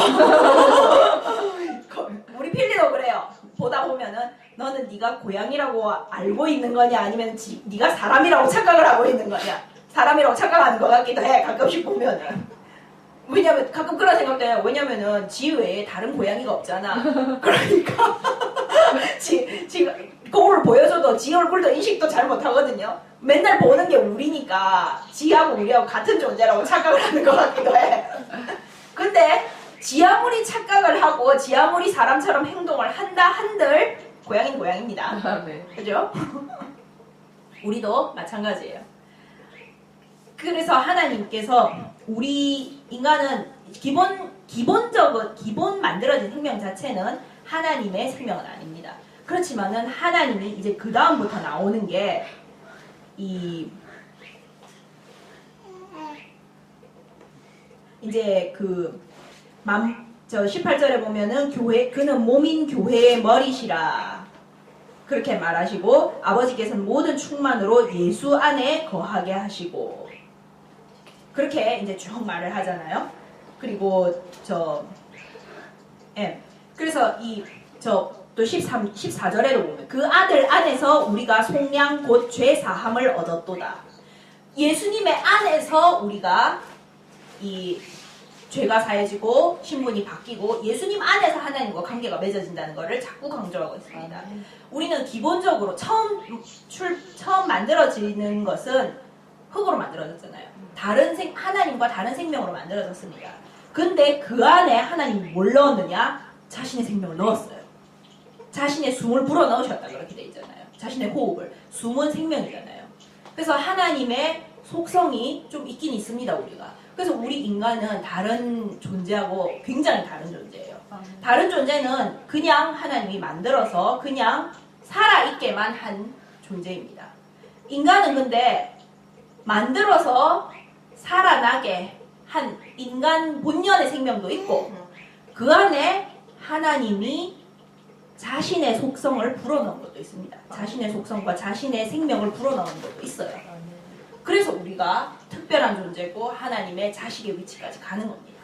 우리 필리도 그래요. 보다 보면은 너는 네가 고양이라고 알고 있는 거냐 아니면 네가 사람이라고 착각을 하고 있는 거냐. 사람이라고 착각하는 것 같기도 해. 가끔씩 보면은. 왜냐면 가끔 그런 생각도 해요. 왜냐면은 지 외에 다른 고양이가 없잖아. 그러니까 지금 거울을 보여줘도 지 얼굴도 인식도 잘 못하거든요. 맨날 보는 게 우리니까 지하고 우리하고 같은 존재라고 착각을 하는 것 같기도 해. 근데 지 아무리 착각을 하고 지 아무리 사람처럼 행동을 한다 한들 고양이는 고양이입니다. 네. 그죠? 우리도 마찬가지예요. 그래서 하나님께서 우리 인간은 기본 만들어진 생명 자체는 하나님의 생명은 아닙니다. 그렇지만은 하나님이 이제 그 다음부터 나오는 게 이제 18절에 보면은 그는 몸인 교회의 머리시라. 그렇게 말하시고, 아버지께서는 모든 충만으로 예수 안에 거하게 하시고. 그렇게 이제 쭉 말을 하잖아요. 그리고 그래서 또 14절에도 보면 그 아들 안에서 우리가 속량 곧 죄 사함을 얻었도다. 예수님의 안에서 우리가 이 죄가 사해지고 신분이 바뀌고 예수님 안에서 하나님과 관계가 맺어진다는 것을 자꾸 강조하고 있습니다. 우리는 기본적으로 처음 만들어지는 것은 흙으로 만들어졌잖아요. 하나님과 다른 생명으로 만들어졌습니다. 근데 그 안에 하나님이 뭘 넣었느냐? 자신의 생명을 넣었어요. 자신의 숨을 불어넣으셨다 그렇게 돼 있잖아요. 자신의 호흡을. 숨은 생명이잖아요. 그래서 하나님의 속성이 좀 있긴 있습니다, 우리가. 그래서 우리 인간은 다른 존재하고 굉장히 다른 존재예요. 다른 존재는 그냥 하나님이 만들어서 그냥 살아있게만 한 존재입니다. 인간은 근데 만들어서 살아나게 한 인간 본연의 생명도 있고 그 안에 하나님이 자신의 속성을 불어넣은 것도 있습니다. 자신의 속성과 자신의 생명을 불어넣은 것도 있어요. 그래서 우리가 특별한 존재고 하나님의 자식의 위치까지 가는 겁니다.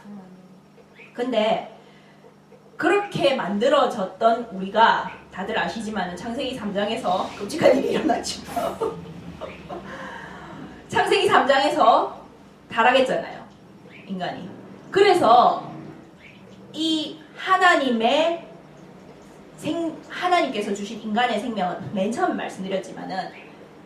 근데 그렇게 만들어졌던 우리가 다들 아시지만 창세기 3장에서 끔찍한 일이 일어났죠. 창세기 3장에서 타락했잖아요. 인간이. 그래서 이 하나님께서 주신 인간의 생명은 맨 처음에 말씀드렸지만은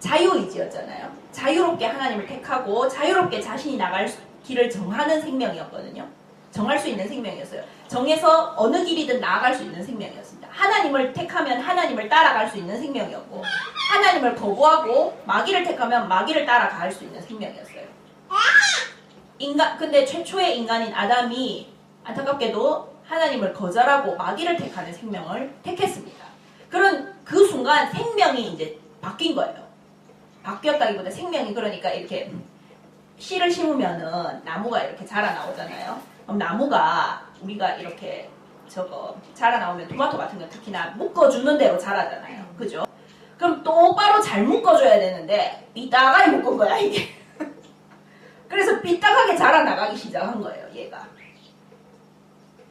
자유의지였잖아요. 자유롭게 하나님을 택하고 자유롭게 자신이 나갈 길을 정하는 생명이었거든요. 정할 수 있는 생명이었어요. 정해서 어느 길이든 나아갈 수 있는 생명이었습니다. 하나님을 택하면 하나님을 따라갈 수 있는 생명이었고 하나님을 거부하고 마귀를 택하면 마귀를 따라갈 수 있는 생명이었어요. 근데 최초의 인간인 아담이 안타깝게도 하나님을 거절하고 마귀를 택하는 생명을 택했습니다. 그 순간 생명이 이제 바뀐 거예요. 바뀌었다기보다 생명이 그러니까 이렇게 씨를 심으면은 나무가 이렇게 자라나오잖아요. 그럼 나무가 우리가 이렇게 자라나오면 토마토 같은 건 특히나 묶어주는 대로 자라잖아요. 그죠? 그럼 똑바로 잘 묶어줘야 되는데 삐딱하게 묶은 거야 이게. 그래서 삐딱하게 자라나가기 시작한 거예요 얘가.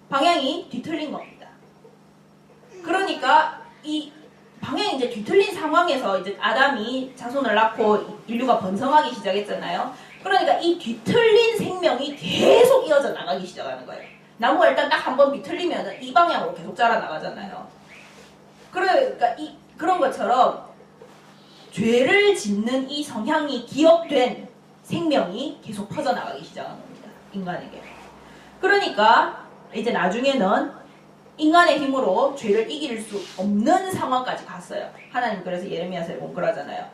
방향이 뒤틀린 겁니다. 그러니까 이 방향이 이제 뒤틀린 상황에서 이제 아담이 자손을 낳고 인류가 번성하기 시작했잖아요. 그러니까 이 뒤틀린 생명이 계속 이어져 나가기 시작하는 거예요. 나무가 일단 딱 한 번 뒤틀리면 이 방향으로 계속 자라나가잖아요. 그러니까 그런 것처럼 죄를 짓는 이 성향이 기억된 생명이 계속 퍼져나가기 시작하는 겁니다. 인간에게. 그러니까 이제 나중에는 인간의 힘으로 죄를 이길 수 없는 상황까지 갔어요. 하나님 그래서 예레미야서에 보면 그러잖아요.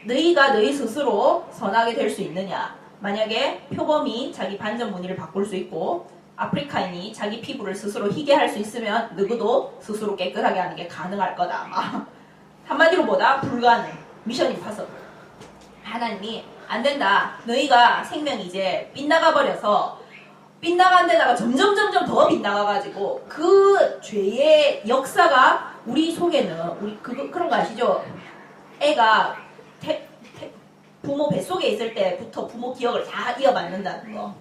너희가 너희 스스로 선하게 될 수 있느냐. 만약에 표범이 자기 반전 무늬를 바꿀 수 있고 아프리카인이 자기 피부를 스스로 희게 할 수 있으면 누구도 스스로 깨끗하게 하는 게 가능할 거다. 아마. 한마디로 뭐다? 불가능. 미션 임파서블. 하나님이 안 된다. 너희가 생명이 이제 빗나가 데다가 점점 더 빗나가가지고 그 죄의 역사가 우리 속에는 그런 거 아시죠? 애가 부모 뱃속에 있을 때부터 부모 기억을 다 이어받는다는 거.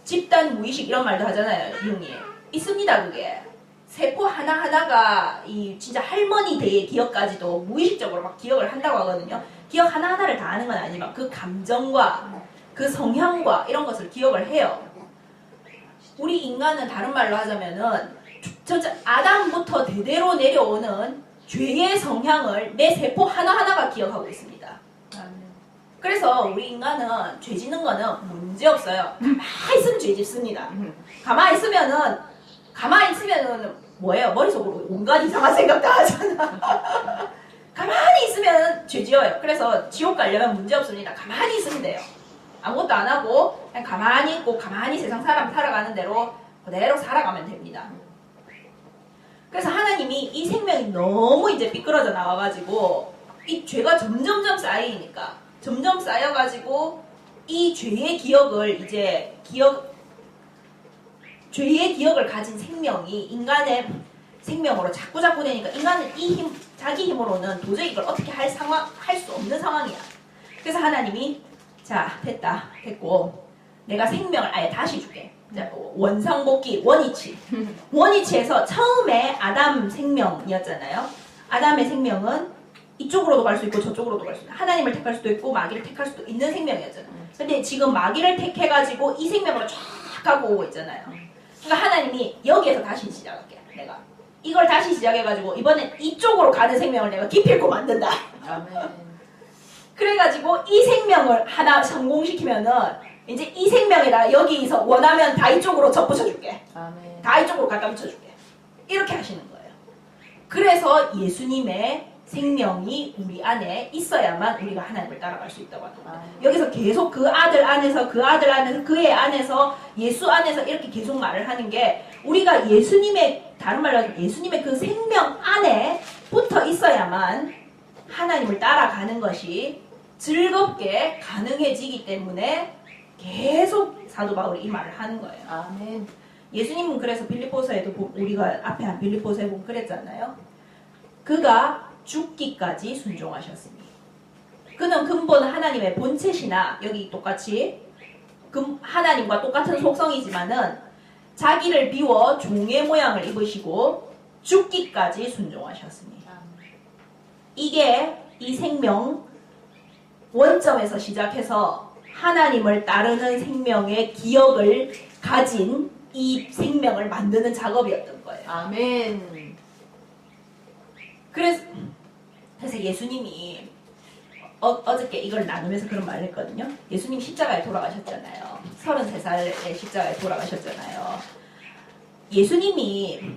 집단 무의식 이런 말도 하잖아요. 유형이 있습니다. 그게 세포 하나하나가 진짜 할머니 대의 기억까지도 무의식적으로 막 기억을 한다고 하거든요. 기억 하나하나를 다 아는 건 아니지만 그 감정과 그 성향과 이런 것을 기억을 해요. 우리 인간은 다른 말로 하자면은 아담부터 대대로 내려오는 죄의 성향을 내 세포 하나하나가 기억하고 있습니다. 그래서 우리 인간은 죄 짓는 거는 문제 없어요. 가만히 있으면 죄 짓습니다. 가만히 있으면은 뭐예요? 머릿속으로 온갖 이상한 생각 다 하잖아. 가만히 있으면 죄 지어요. 그래서 지옥 가려면 문제 없습니다. 가만히 있으면 돼요. 아무것도 안 하고 그냥 가만히 있고 가만히 세상 사람 살아가는 대로 그대로 살아가면 됩니다. 그래서 하나님이 이 생명이 너무 이제 삐뚤어져 나와가지고 이 죄가 점점 쌓이니까 점점 쌓여가지고 이 죄의 기억을 이제 죄의 기억을 가진 생명이 인간의 생명으로 자꾸 되니까 인간은 자기 힘으로는 도저히 이걸 어떻게 할 수 없는 상황이야. 그래서 하나님이 자, 됐고 내가 생명을 아예 다시 줄게. 자, 원상복귀, 원위치에서 처음에 아담 생명이었잖아요. 아담의 생명은 이쪽으로도 갈 수 있고 저쪽으로도 갈 수 있고 하나님을 택할 수도 있고 마귀를 택할 수도 있는 생명이었잖아요. 근데 지금 마귀를 택해가지고 이 생명으로 쫙 가고 오고 있잖아요. 그러니까 하나님이 여기에서 다시 시작할게. 내가 이걸 다시 시작해가지고 이번엔 이쪽으로 가는 생명을 내가 기필코 만든다. 아멘. 그래가지고 이 생명을 하나 성공시키면은 이제 이 생명에다 여기서 원하면 다 이쪽으로 접붙여줄게. 아멘. 다 이쪽으로 갖다 붙여줄게. 이렇게 하시는 거예요. 그래서 예수님의 생명이 우리 안에 있어야만 우리가 하나님을 따라갈 수 있다고 하는 거예요. 여기서 계속 그 아들 안에서 그의 안에서 예수 안에서 이렇게 계속 말을 하는 게 우리가 예수님의 다른 말로 예수님의 그 생명 안에 붙어 있어야만 하나님을 따라가는 것이 즐겁게 가능해지기 때문에 계속 사도 바울이 이 말을 하는 거예요. 아멘. 예수님은 그래서 빌립보서에도 우리가 앞에 한 빌립보서에 보면 그랬잖아요. 그가 죽기까지 순종하셨으니 그는 근본 하나님의 본체시나 여기 똑같이 하나님과 똑같은 속성이지만은 자기를 비워 종의 모양을 입으시고 죽기까지 순종하셨으니 이게 이 생명 원점에서 시작해서 하나님을 따르는 생명의 기억을 가진 이 생명을 만드는 작업이었던 거예요. 아멘. 그래서 예수님이 어저께 이걸 나누면서 그런 말을 했거든요. 예수님 십자가에 돌아가셨잖아요. 33살에 십자가에 돌아가셨잖아요. 예수님이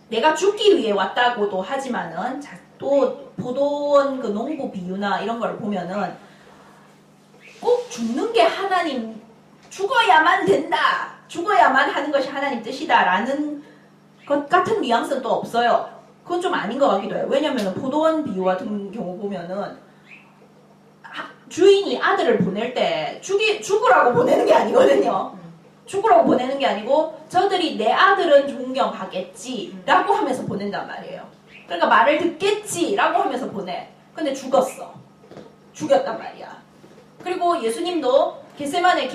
내가 죽기 위해 왔다고도 하지만은 또 포도원 그 농부 비유나 이런 걸 보면은 꼭 죽는 게 하나님 죽어야만 된다. 죽어야만 하는 것이 하나님 뜻이다라는 것 같은 뉘앙스는 또 없어요. 그건 좀 아닌 것 같기도 해요. 왜냐면 포도원 비유 같은 경우 보면은 주인이 아들을 보낼 때 죽으라고 보내는 게 아니거든요. 죽으라고 보내는 게 아니고 저들이 내 아들은 존경하겠지라고 하면서 보낸단 말이에요. 그러니까 말을 듣겠지라고 하면서 보내. 근데 죽였단 말이야. 그리고 예수님도 겟세마네에서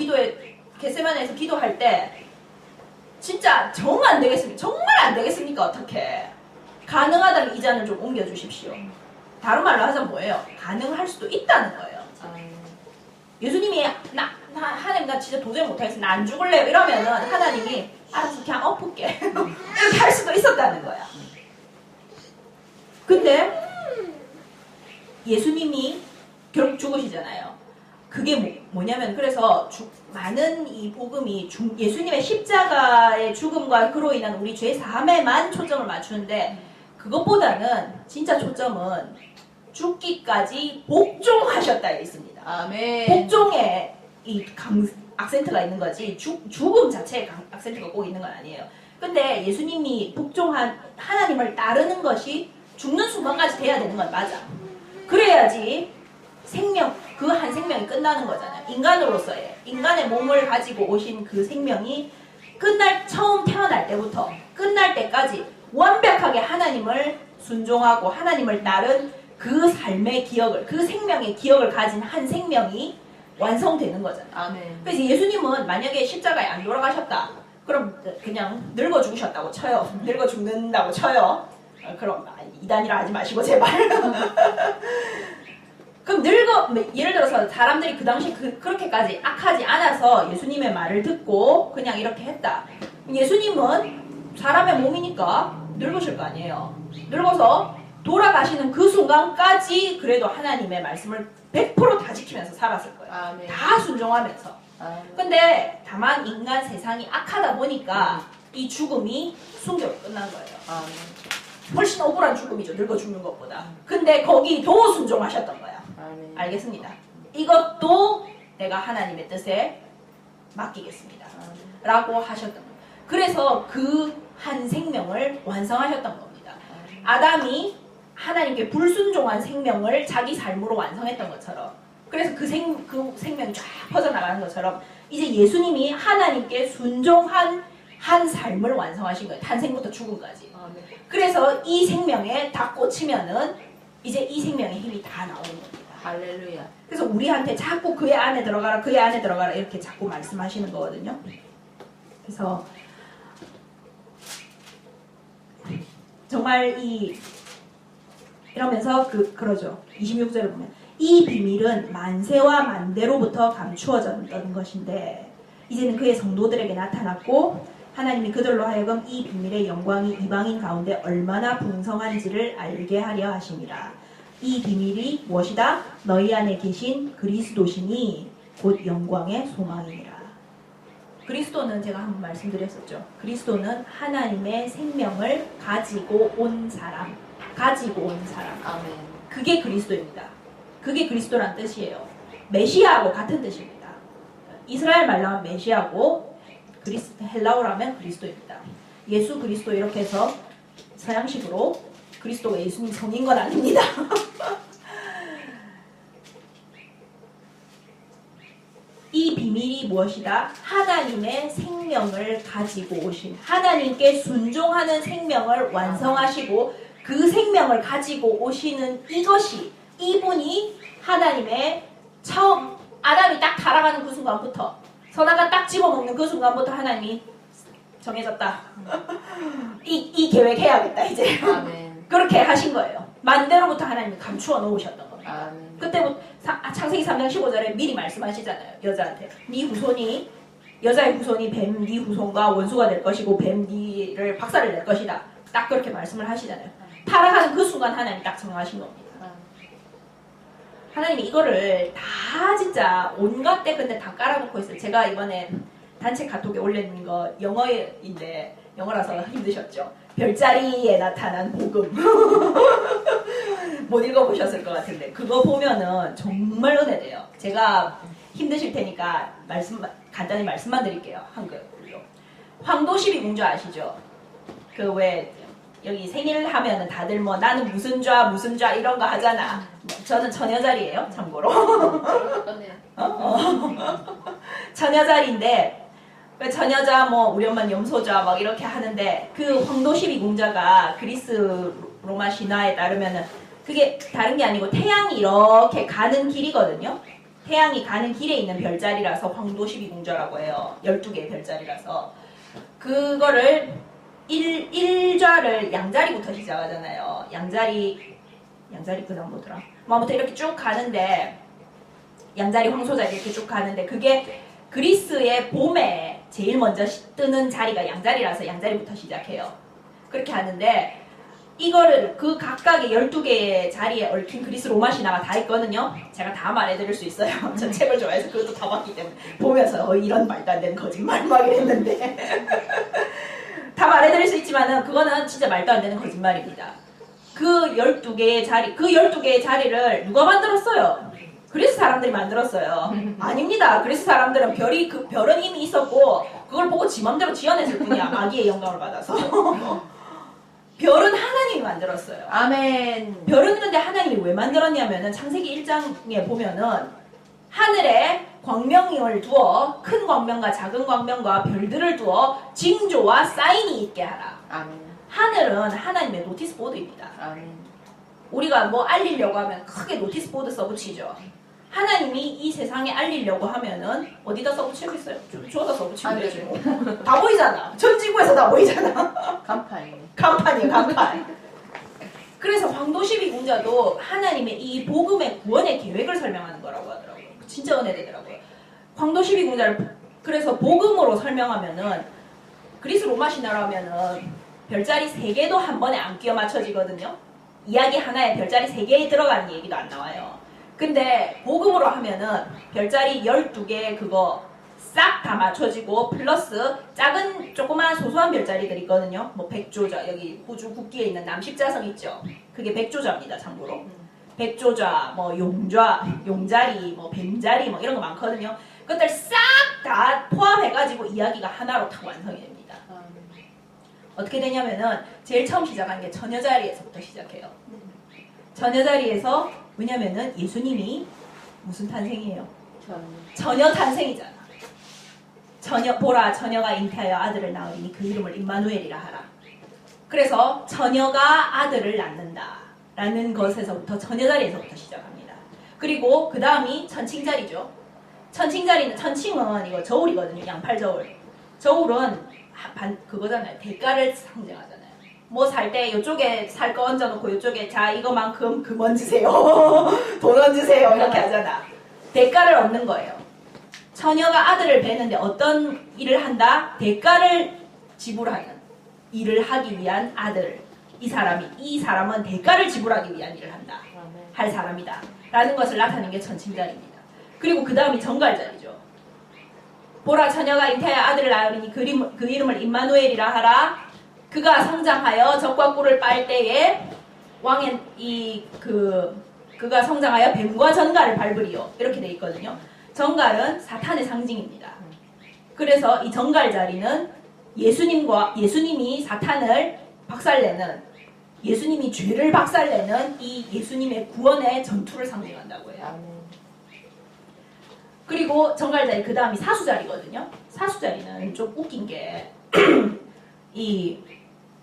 기도할 때 진짜 정말 안 되겠습니까? 어떻게? 가능하다면 이 잔을 좀 옮겨주십시오. 다른 말로 하자면 뭐예요? 가능할 수도 있다는 거예요. 예수님이 하나님 나 진짜 도저히 못하겠어. 나 안 죽을래요. 이러면은 하나님이 알아서 그냥 엎을게. 이렇게 할 수도 있었다는 거야. 근데 예수님이 결국 죽으시잖아요. 그게 뭐냐면 그래서 많은 이 복음이 예수님의 십자가의 죽음과 그로 인한 우리 죄 사함에만 초점을 맞추는데 그것보다는 진짜 초점은 죽기까지 복종하셨다에 있습니다. 아멘. 복종에 이 악센트가 있는 거지 죽음 자체에 악센트가 꼭 있는 건 아니에요. 근데 예수님이 복종한 하나님을 따르는 것이 죽는 순간까지 돼야 되는 건 맞아. 그래야지 그 한 생명이 끝나는 거잖아요. 인간으로서의 인간의 몸을 가지고 오신 그 생명이 처음 태어날 때부터 끝날 때까지 완벽하게 하나님을 순종하고 하나님을 따른 그 삶의 기억을, 그 생명의 기억을 가진 한 생명이 완성되는 거잖아요. 아멘. 그래서 예수님은 만약에 십자가에 안 돌아가셨다. 그럼 그냥 늙어 죽으셨다고 쳐요. 늙어 죽는다고 쳐요. 그럼 이단이라 하지 마시고 제발. 그럼 예를 들어서 사람들이 그 당시 그렇게까지 악하지 않아서 예수님의 말을 듣고 그냥 이렇게 했다. 예수님은 사람의 몸이니까 늙으실 거 아니에요. 늙어서 돌아가시는 그 순간까지 그래도 하나님의 말씀을 100% 다 지키면서 살았을 거예요. 아멘. 다 순종하면서. 근데 다만 인간 세상이 악하다 보니까 이 죽음이 순교로 끝난 거예요. 훨씬 억울한 죽음이죠. 늙어 죽는 것보다. 근데 거기도 순종하셨던 거야. 알겠습니다. 이것도 내가 하나님의 뜻에 맡기겠습니다. 라고 하셨던 거예요. 그래서 그 한 생명을 완성하셨던 겁니다. 아담이 하나님께 불순종한 생명을 자기 삶으로 완성했던 것처럼 그래서 그 생명이 쫙 퍼져나가는 것처럼 이제 예수님이 하나님께 순종한 한 삶을 완성하신 거예요. 탄생부터 죽음까지. 그래서 이 생명에 다 꽂히면은 이제 이 생명의 힘이 다 나오는 겁니다. 할렐루야. 그래서 우리한테 자꾸 그의 안에 들어가라, 그의 안에 들어가라 이렇게 자꾸 말씀하시는 거거든요. 그래서 정말 이러면서 그러죠. 26절을 보면 이 비밀은 만세와 만대로부터 감추어졌던 것인데 이제는 그의 성도들에게 나타났고 하나님이 그들로 하여금 이 비밀의 영광이 이방인 가운데 얼마나 풍성한지를 알게 하려 하심이라. 이 비밀이 무엇이다? 너희 안에 계신 그리스도시니 곧 영광의 소망이니라. 그리스도는 제가 한번 말씀드렸었죠. 그리스도는 하나님의 생명을 가지고 온 사람. 아멘. 그게 그리스도입니다. 그게 그리스도란 뜻이에요. 메시아하고 같은 뜻입니다. 이스라엘 말로 하면 메시아고 헬라어로 하면 그리스도입니다. 예수 그리스도 이렇게 해서 서양식으로 그리스도가 예수님 성인 건 아닙니다. 이 비밀이 무엇이다? 하나님의 생명을 가지고 오신 하나님께 순종하는 생명을 완성하시고 그 생명을 가지고 오시는 이분이 하나님의 처음 아담이 딱 타락하는 그 순간부터 선악과 딱 집어먹는 그 순간부터 하나님이 정해졌다. 이 계획 해야겠다 이제. 아멘. 그렇게 하신 거예요. 만대로부터 하나님이 감추어 놓으셨던 겁니다. 아멘. 그때부터 창세기 3장 15절에 미리 말씀하시잖아요. 여자한테. 여자의 후손이 뱀 네 후손과 원수가 될 것이고 뱀 네를 박살을 낼 것이다. 딱 그렇게 말씀을 하시잖아요. 타락하는 그 순간 하나님 딱 정하신 겁니다. 하나님이 이거를 다 진짜 온갖 때 근데 다 깔아놓고 있어요. 제가 이번에 단체 카톡에 올린 거 영어인데 영어라서 힘드셨죠. 별자리에 나타난 복음. 못 읽어보셨을 것 같은데 그거 보면은 정말 은혜돼요. 제가 힘드실 테니까 간단히 말씀만 드릴게요. 한글로. 황도 12공주 아시죠? 그 왜 여기 생일 하면은 다들 뭐 나는 무슨 좌 이런 거 하잖아. 저는 처녀자리예요, 참고로. 처녀자리인데 처녀자 뭐 우리 엄마는 염소자 막 이렇게 하는데 그 황도 12공자가 그리스 로마 신화에 따르면은 그게 다른 게 아니고 태양이 이렇게 가는 길이거든요. 태양이 가는 길에 있는 별자리라서 황도 12공자라고 해요. 12개의 별자리라서. 그거를 1좌를 양자리부터 시작하잖아요. 양자리 그 다음 뭐더라? 아무튼 이렇게 쭉 가는데 양자리 황소자리 이렇게 쭉 가는데 그게 그리스의 봄에 제일 먼저 뜨는 자리가 양자리라서 양자리부터 시작해요. 그렇게 하는데 이거를 그 각각의 12개의 자리에 얽힌 그리스 로마 신화가 다 있거든요. 제가 다 말해드릴 수 있어요. 전 책을 좋아해서 그것도 다 봤기 때문에 보면서 이런 말도 안 되는 거짓말 막 이랬는데 다 말해드릴 수 있지만은 그거는 진짜 말도 안 되는 거짓말입니다. 그 12개의 자리를 누가 만들었어요? 그리스 사람들이 만들었어요. 아닙니다. 그리스 사람들은 별은 이미 있었고 그걸 보고 지 맘대로 지어냈을 뿐이야. 마귀의 영감을 받아서. 별은 하나님이 만들었어요. 아멘. 별은 근데 하나님이 왜 만들었냐면은 창세기 1장에 보면은 하늘에 광명을 두어 큰 광명과 작은 광명과 별들을 두어 징조와 사인이 있게 하라. 아멘. 하늘은 하나님의 노티스 보드입니다. 아멘. 우리가 뭐 알리려고 하면 크게 노티스 보드 써붙이죠. 하나님이 이 세상에 알리려고 하면은 어디다 써붙이겠어요? 주워다 써붙이면 되지 뭐. 다 보이잖아. 전 지구에서 다 보이잖아. 간판이네. 간판이에요, 간판. 그래서 황도 12공자도 하나님의 이 복음의 구원의 계획을 설명하는 거라고 하더라고요. 진짜 은혜되더라고요. 황도 12공자를 그래서 복음으로 설명하면은 그리스 로마 신화라면은 별자리 3개도 한 번에 안 끼워 맞춰지거든요. 이야기 하나에 별자리 3개에 들어가는 얘기도 안 나와요. 근데 복음으로 하면은 별자리 12개 그거 싹 다 맞춰지고 플러스 작은 조그마한 소소한 별자리들 있거든요. 뭐 백조자 여기 호주 국기에 있는 남십자성 있죠. 그게 백조자입니다. 참고로. 백조자, 뭐 용자리, 뭐 뱀자리 뭐 이런 거 많거든요. 그것들 싹 다 포함해가지고 이야기가 하나로 딱 완성이 됩니다. 어떻게 되냐면은 제일 처음 시작한 게 처녀자리에서부터 시작해요. 처녀자리에서 왜냐면은 예수님이 무슨 탄생이에요? 전 처녀 탄생이잖아. 보라 처녀가 잉태하여 아들을 낳으리니 그 이름을 임마누엘이라 하라. 그래서 처녀가 아들을 낳는다 라는 것에서부터 처녀 자리에서부터 시작합니다. 그리고 그 다음이 천칭자리죠. 천칭은 이거 저울이거든요. 양팔 저울. 저울은 그거잖아요. 대가를 상징하잖아요. 뭐 살 때 이쪽에 살 거 얹어놓고 이쪽에 자 이거만큼 금 얹으세요. 돈 얹으세요. 이렇게 하잖아. 대가를 얻는 거예요. 처녀가 아들을 베는데 어떤 일을 한다? 대가를 지불하는 일을 하기 위한 아들. 이 사람은 대가를 지불하기 위한 일을 한다. 할 사람이다. 라는 것을 나타내는 게 천칭자리입니다. 그리고 그 다음이 정갈자리죠. 보라 처녀가 잉태하여 아들을 낳으리니 그 이름을 임마누엘이라 하라. 그가 성장하여 적과 꿀을 빨 때에 그가 성장하여 뱀과 전갈을 밟으리요. 이렇게 돼 있거든요. 전갈은 사탄의 상징입니다. 그래서 이 전갈 자리는 예수님이 사탄을 박살내는, 예수님이 죄를 박살내는 이 예수님의 구원의 전투를 상징한다고 해요. 그리고 전갈 자리 그 다음이 사수 자리거든요. 사수 자리는 좀 웃긴 게 이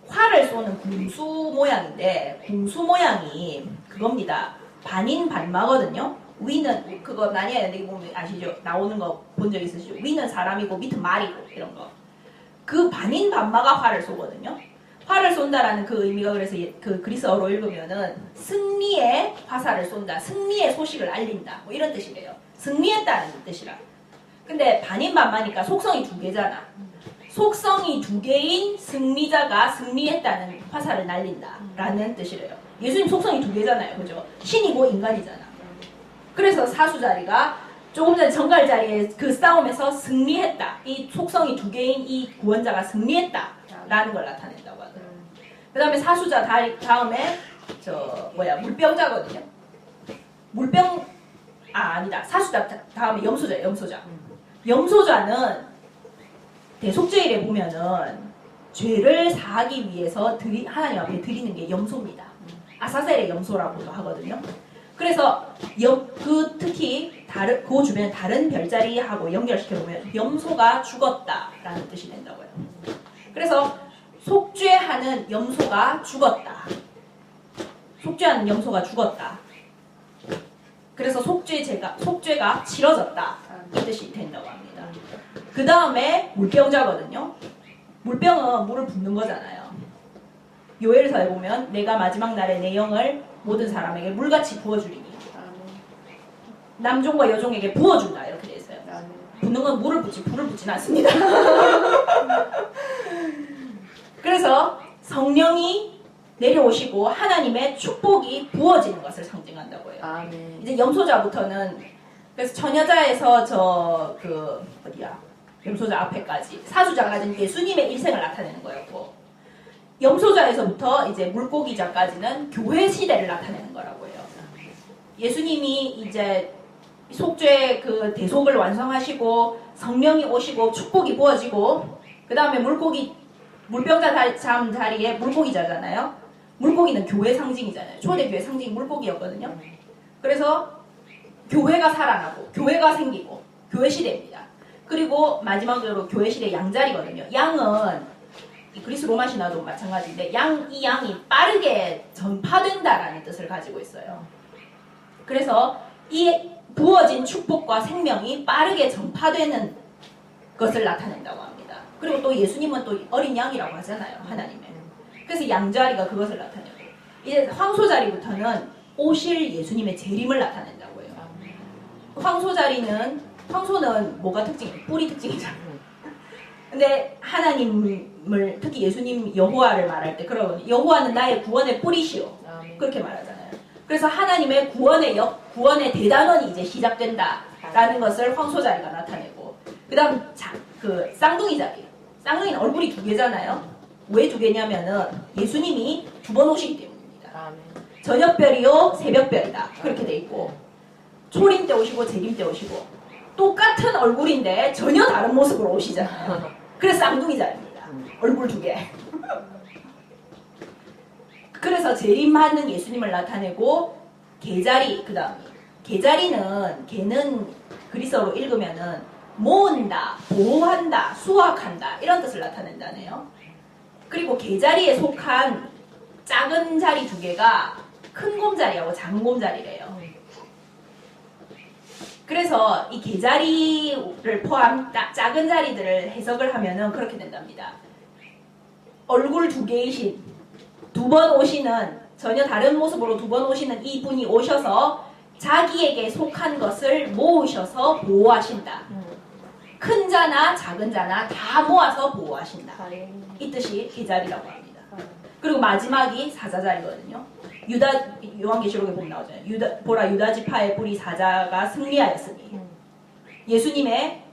활을 쏘는 궁수 모양인데 궁수 모양이 그겁니다. 반인 반마거든요. 위는 그거 나니아 연대기 보면 아시죠? 나오는 거 본 적 있으시죠? 위는 사람이고 밑은 말이고 이런 거. 그 반인 반마가 활을 쏘거든요. 활을 쏜다라는 그 의미가 그래서 그 그리스어로 읽으면은 승리의 화살을 쏜다, 승리의 소식을 알린다, 뭐 이런 뜻이래요. 승리했다는 뜻이라. 근데 반인 반마니까 속성이 두 개잖아. 속성이 두 개인 승리자가 승리했다는 화살을 날린다라는 뜻이래요. 예수님 속성이 두 개잖아요, 그죠? 신이고 인간이잖아. 그래서 사수 자리가 조금 전에 정갈 자리에 그 싸움에서 승리했다. 이 속성이 두 개인 이 구원자가 승리했다라는 걸 나타낸다고 하더라고요. 그 다음에 사수자 다음에 물병자거든요. 아니다. 사수자 다음에 염소자. 염소자는 대속죄일에 보면은 죄를 사하기 위해서 하나님 앞에 드리는 게 염소입니다. 아사셀의 염소라고도 하거든요. 그래서 특히 그 주변에 다른 별자리하고 연결시켜보면 염소가 죽었다라는 뜻이 된다고요. 그래서 속죄하는 염소가 죽었다. 속죄하는 염소가 죽었다. 그래서 속죄가 치러졌다. 이 뜻이 된다고 합니다. 그 다음에 물병자거든요. 물병은 물을 붓는 거잖아요. 요엘서에 보면 내가 마지막 날에 내 영을 모든 사람에게 물같이 부어주리니 남종과 여종에게 부어준다 이렇게 돼 있어요. 붓는 건 물을 붓지 불을 붓진 않습니다. 그래서 성령이 내려오시고 하나님의 축복이 부어지는 것을 상징한다고 해요. 이제 염소자부터는 그래서 처녀자에서 염소자 앞에까지 사수자까지는 예수님의 일생을 나타내는 거였고 염소자에서부터 이제 물고기자까지는 교회 시대를 나타내는 거라고 해요. 예수님이 이제 속죄 그 대속을 완성하시고 성령이 오시고 축복이 부어지고 그 다음에 물병자 자리에 물고기자잖아요. 물고기는 교회 상징이잖아요. 초대교회 상징이 물고기였거든요. 그래서 교회가 살아나고 교회가 생기고 교회 시대입니다. 그리고 마지막으로 교회 시대 양자리거든요. 양은 그리스 로마 신화도 마찬가지인데 이 양이 빠르게 전파된다라는 뜻을 가지고 있어요. 그래서 이 부어진 축복과 생명이 빠르게 전파되는 것을 나타낸다고 합니다. 그리고 또 예수님은 또 어린 양이라고 하잖아요. 하나님의. 그래서 양자리가 그것을 나타내고 이제 황소자리부터는 오실 예수님의 재림을 나타낸다고 해요. 황소는 뭐가 특징이에요? 뿔이 특징이잖아요. 근데 하나님을 특히 예수님 여호와를 말할 때 그러거든요. 여호와는 나의 구원의 뿔이시오. 그렇게 말하잖아요. 그래서 하나님의 구원의 대단원이 이제 시작된다라는 것을 황소자리가 나타내고 그 다음 쌍둥이 자리. 쌍둥이는 얼굴이 두 개잖아요. 왜 두 개냐면은 예수님이 두 번 오시기 때문입니다. 저녁별이요 새벽별이다. 그렇게 돼 있고 초림 때 오시고 재림 때 오시고 똑같은 얼굴인데 전혀 다른 모습으로 오시잖아요. 그래서 쌍둥이 자리입니다. 얼굴 두 개. 그래서 재림하는 예수님을 나타내고 개자리 그 다음에 개는 그리스어로 읽으면은 모은다, 보호한다, 수확한다 이런 뜻을 나타낸다네요. 그리고 개자리에 속한 작은 자리 두 개가 큰 곰자리하고 작은 곰자리래요. 그래서 이 개자리를 포함 작은 자리들을 해석을 하면은 그렇게 된답니다. 얼굴 두 개이신, 두 번 오시는, 전혀 다른 모습으로 두 번 오시는 이 분이 오셔서 자기에게 속한 것을 모으셔서 보호하신다. 큰 자나 작은 자나 다 모아서 보호하신다. 이 뜻이 개자리라고 합니다. 그리고 마지막이 사자자리거든요. 요한계시록에 보면 나오잖아요. 보라 유다 지파의 뿌리 사자가 승리하였으니 예수님의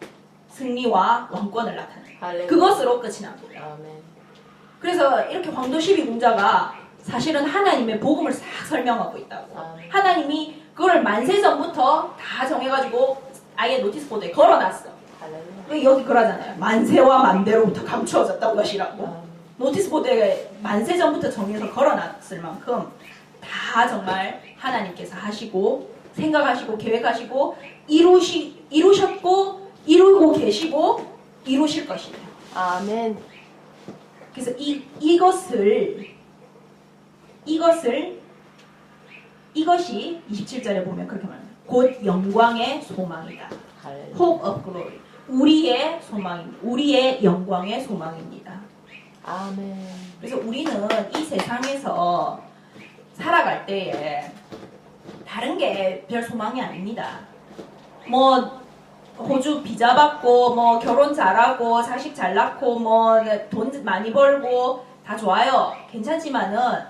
승리와 왕권을 나타내요. 그것으로 끝이 납니다. 그래서 이렇게 황도 12공자가 사실은 하나님의 복음을 싹 설명하고 있다고. 하나님이 그걸 만세전부터 다 정해가지고 아예 노티스 보드에 걸어놨어. 여기 그러잖아요. 만세와 만대로부터 감추어졌던 것이라고. 노티스 보드에 만세전부터 정해서 걸어놨을 만큼 다 정말 하나님께서 하시고 생각하시고 계획하시고 이루셨고 이루고 계시고 이루실 것이에요. 아멘. 그래서 이것이 27절에 보면 그렇게 말합니다. 곧 영광의 소망이다. Hope of glory. 우리의 소망입니다. 우리의 영광의 소망입니다. 아멘. 그래서 우리는 이 세상에서 살아갈 때에 다른 게 별 소망이 아닙니다. 뭐 호주 비자 받고 뭐 결혼 잘하고 자식 잘 낳고 뭐 돈 많이 벌고 다 좋아요. 괜찮지만은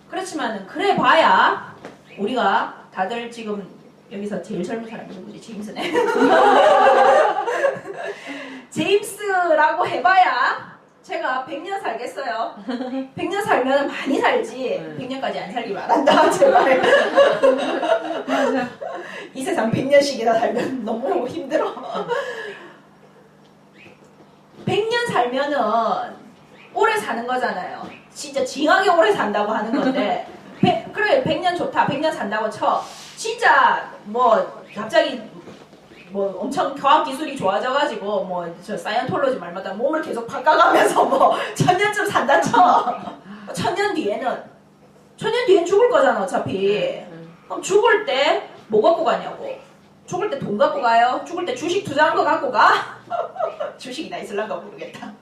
그렇지만은 그래 봐야 우리가 다들 지금 여기서 제일 젊은 사람이 누구지? 제임스네. 제임스라고 해봐야 제가 100년 살겠어요. 100년 살면 많이 살지. 100년까지 안 살기 바란다. 제발. 맞아. 이 세상 100년씩이나 살면 너무 힘들어. 100년 살면은 오래 사는 거잖아요. 진짜 징하게 오래 산다고 하는 건데 그래 100년 좋다. 100년 산다고 쳐. 진짜 뭐 갑자기 뭐 엄청 과학기술이 좋아져가지고 뭐 저 사이언톨로지 말마다 몸을 계속 바꿔가면서 뭐 1000년쯤 산다 쳐. 1000년 뒤엔 죽을 거잖아 어차피. 그럼 죽을 때 뭐 갖고 가냐고. 죽을 때 돈 갖고 가요? 죽을 때 주식 투자한 거 갖고 가? 주식이나 있을란가 모르겠다.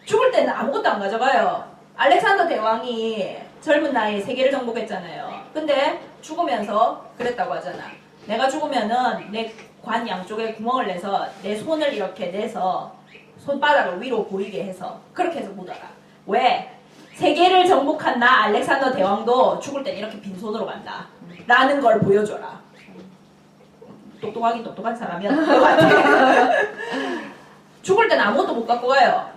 죽을 때는 아무것도 안 가져가요. 알렉산더 대왕이 젊은 나이에 세계를 정복했잖아요. 근데 죽으면서 그랬다고 하잖아. 내가 죽으면은 내 관 양쪽에 구멍을 내서 내 손을 이렇게 내서 손바닥을 위로 보이게 해서 그렇게 해서 묻어라. 왜? 세계를 정복한 나 알렉산더 대왕도 죽을 땐 이렇게 빈손으로 간다. 라는 걸 보여줘라. 똑똑하긴 똑똑한 사람이야. 죽을 땐 아무것도 못 갖고 가요.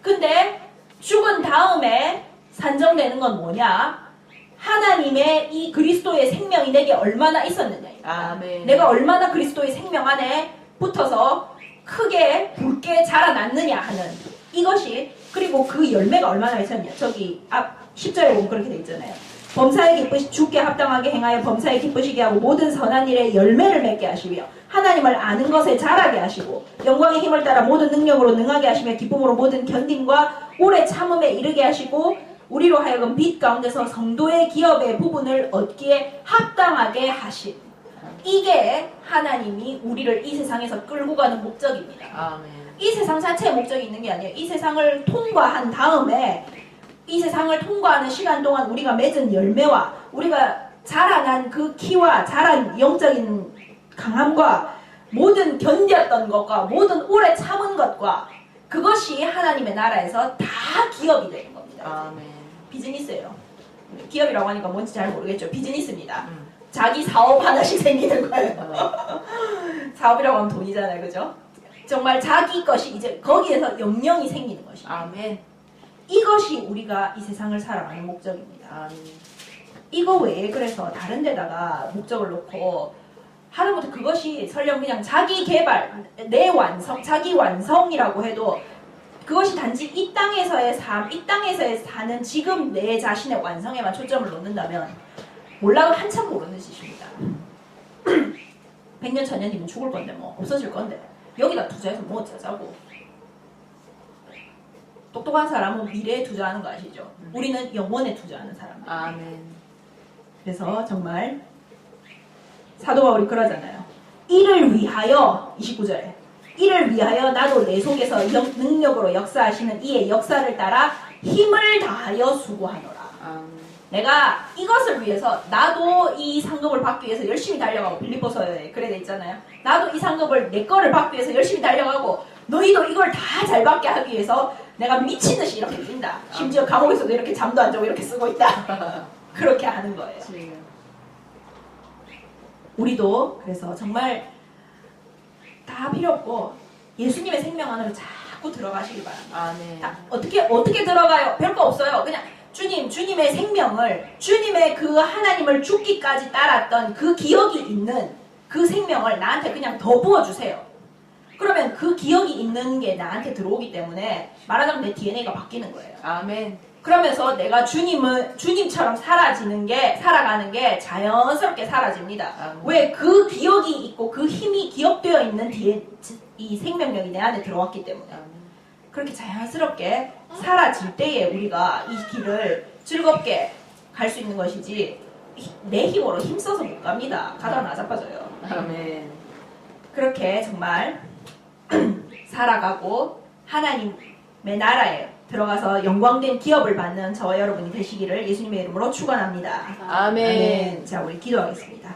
근데 죽은 다음에 산정되는 건 뭐냐? 하나님의 이 그리스도의 생명이 내게 얼마나 있었느냐. 아멘. 내가 얼마나 그리스도의 생명 안에 붙어서 크게 굵게 자라났느냐 하는 이것이. 그리고 그 열매가 얼마나 있었냐. 저기 앞 10절에 보면 그렇게 돼 있잖아요. 범사에 주께 합당하게 행하여 범사에 기쁘시게 하고 모든 선한 일에 열매를 맺게 하시며 하나님을 아는 것에 자라게 하시고 영광의 힘을 따라 모든 능력으로 능하게 하시며 기쁨으로 모든 견딤과 오래 참음에 이르게 하시고 우리로 하여금 빛 가운데서 성도의 기업의 부분을 얻기에 합당하게 하신. 이게 하나님이 우리를 이 세상에서 끌고 가는 목적입니다. 아멘. 이 세상 자체의 목적이 있는 게 아니에요. 이 세상을 통과한 다음에 이 세상을 통과하는 시간 동안 우리가 맺은 열매와 우리가 자라난 그 키와 자란 영적인 강함과 모든 견뎠던 것과 모든 오래 참은 것과 그것이 하나님의 나라에서 다 기업이 되는 겁니다. 아멘. 비즈니스예요. 기업이라고 하니까 뭔지 잘 모르겠죠. 비즈니스입니다. 자기 사업 하나씩 생기는 거예요. 사업이라고 하면 돈이잖아요. 그죠? 정말 자기 것이 이제 거기에서 영영이 생기는 것이에요. 아멘. 이것이 우리가 이 세상을 살아가는 목적입니다. 아멘. 이거 외에 그래서 다른 데다가 목적을 놓고 하다못해 그것이 설령 그냥 자기 개발, 내 완성, 자기 완성이라고 해도 그것이 단지 이 땅에서의 삶, 이 땅에서의 사는 지금 내 자신의 완성에만 초점을 놓는다면 몰라도 한참 모르는 짓입니다. 100년, 1000년이면 죽을 건데 뭐 없어질 건데 여기다 투자해서 뭐 어쩌자고. 똑똑한 사람은 미래에 투자하는 거 아시죠? 우리는 영원에 투자하는 사람. 아멘. 그래서 정말 사도 바울이 그러잖아요. 이를 위하여 29절에 이를 위하여 나도 내 속에서 능력으로 역사하시는 이의 역사를 따라 힘을 다하여 수고하노라. 내가 이것을 위해서 나도 이 상급을 받기 위해서 열심히 달려가고 빌립보서에 그래 돼 있잖아요. 나도 이 상급을 내 거를 받기 위해서 열심히 달려가고 너희도 이걸 다 잘 받게 하기 위해서 내가 미친듯이 이렇게 뛴다. 심지어 감옥에서도 이렇게 잠도 안 자고 이렇게 쓰고 있다. 그렇게 하는 거예요. 우리도 그래서 정말 다 필요 없고 예수님의 생명 안으로 자꾸 들어가시길 바랍니다. 아멘. 어떻게 들어가요? 별거 없어요. 그냥 주님의 생명을, 주님의 그 하나님을 죽기까지 따랐던 그 기억이 있는 그 생명을 나한테 그냥 더 부어주세요. 그러면 그 기억이 있는 게 나한테 들어오기 때문에 말하자면 내 DNA가 바뀌는 거예요. 아멘. 그러면서 내가 주님처럼 살아가는 게 자연스럽게 사라집니다. 왜? 그 기억이 있고 그 힘이 기억되어 있는 이 생명력이 내 안에 들어왔기 때문에. 그렇게 자연스럽게 사라질 때에 우리가 이 길을 즐겁게 갈 수 있는 것이지 내 힘으로 힘써서 못 갑니다. 가다 나자빠져요. 아멘. 그렇게 정말 살아가고 하나님의 나라에 들어가서 영광된 기업을 받는 저와 여러분이 되시기를 예수님의 이름으로 축원합니다. 아멘. 자, 우리 기도하겠습니다.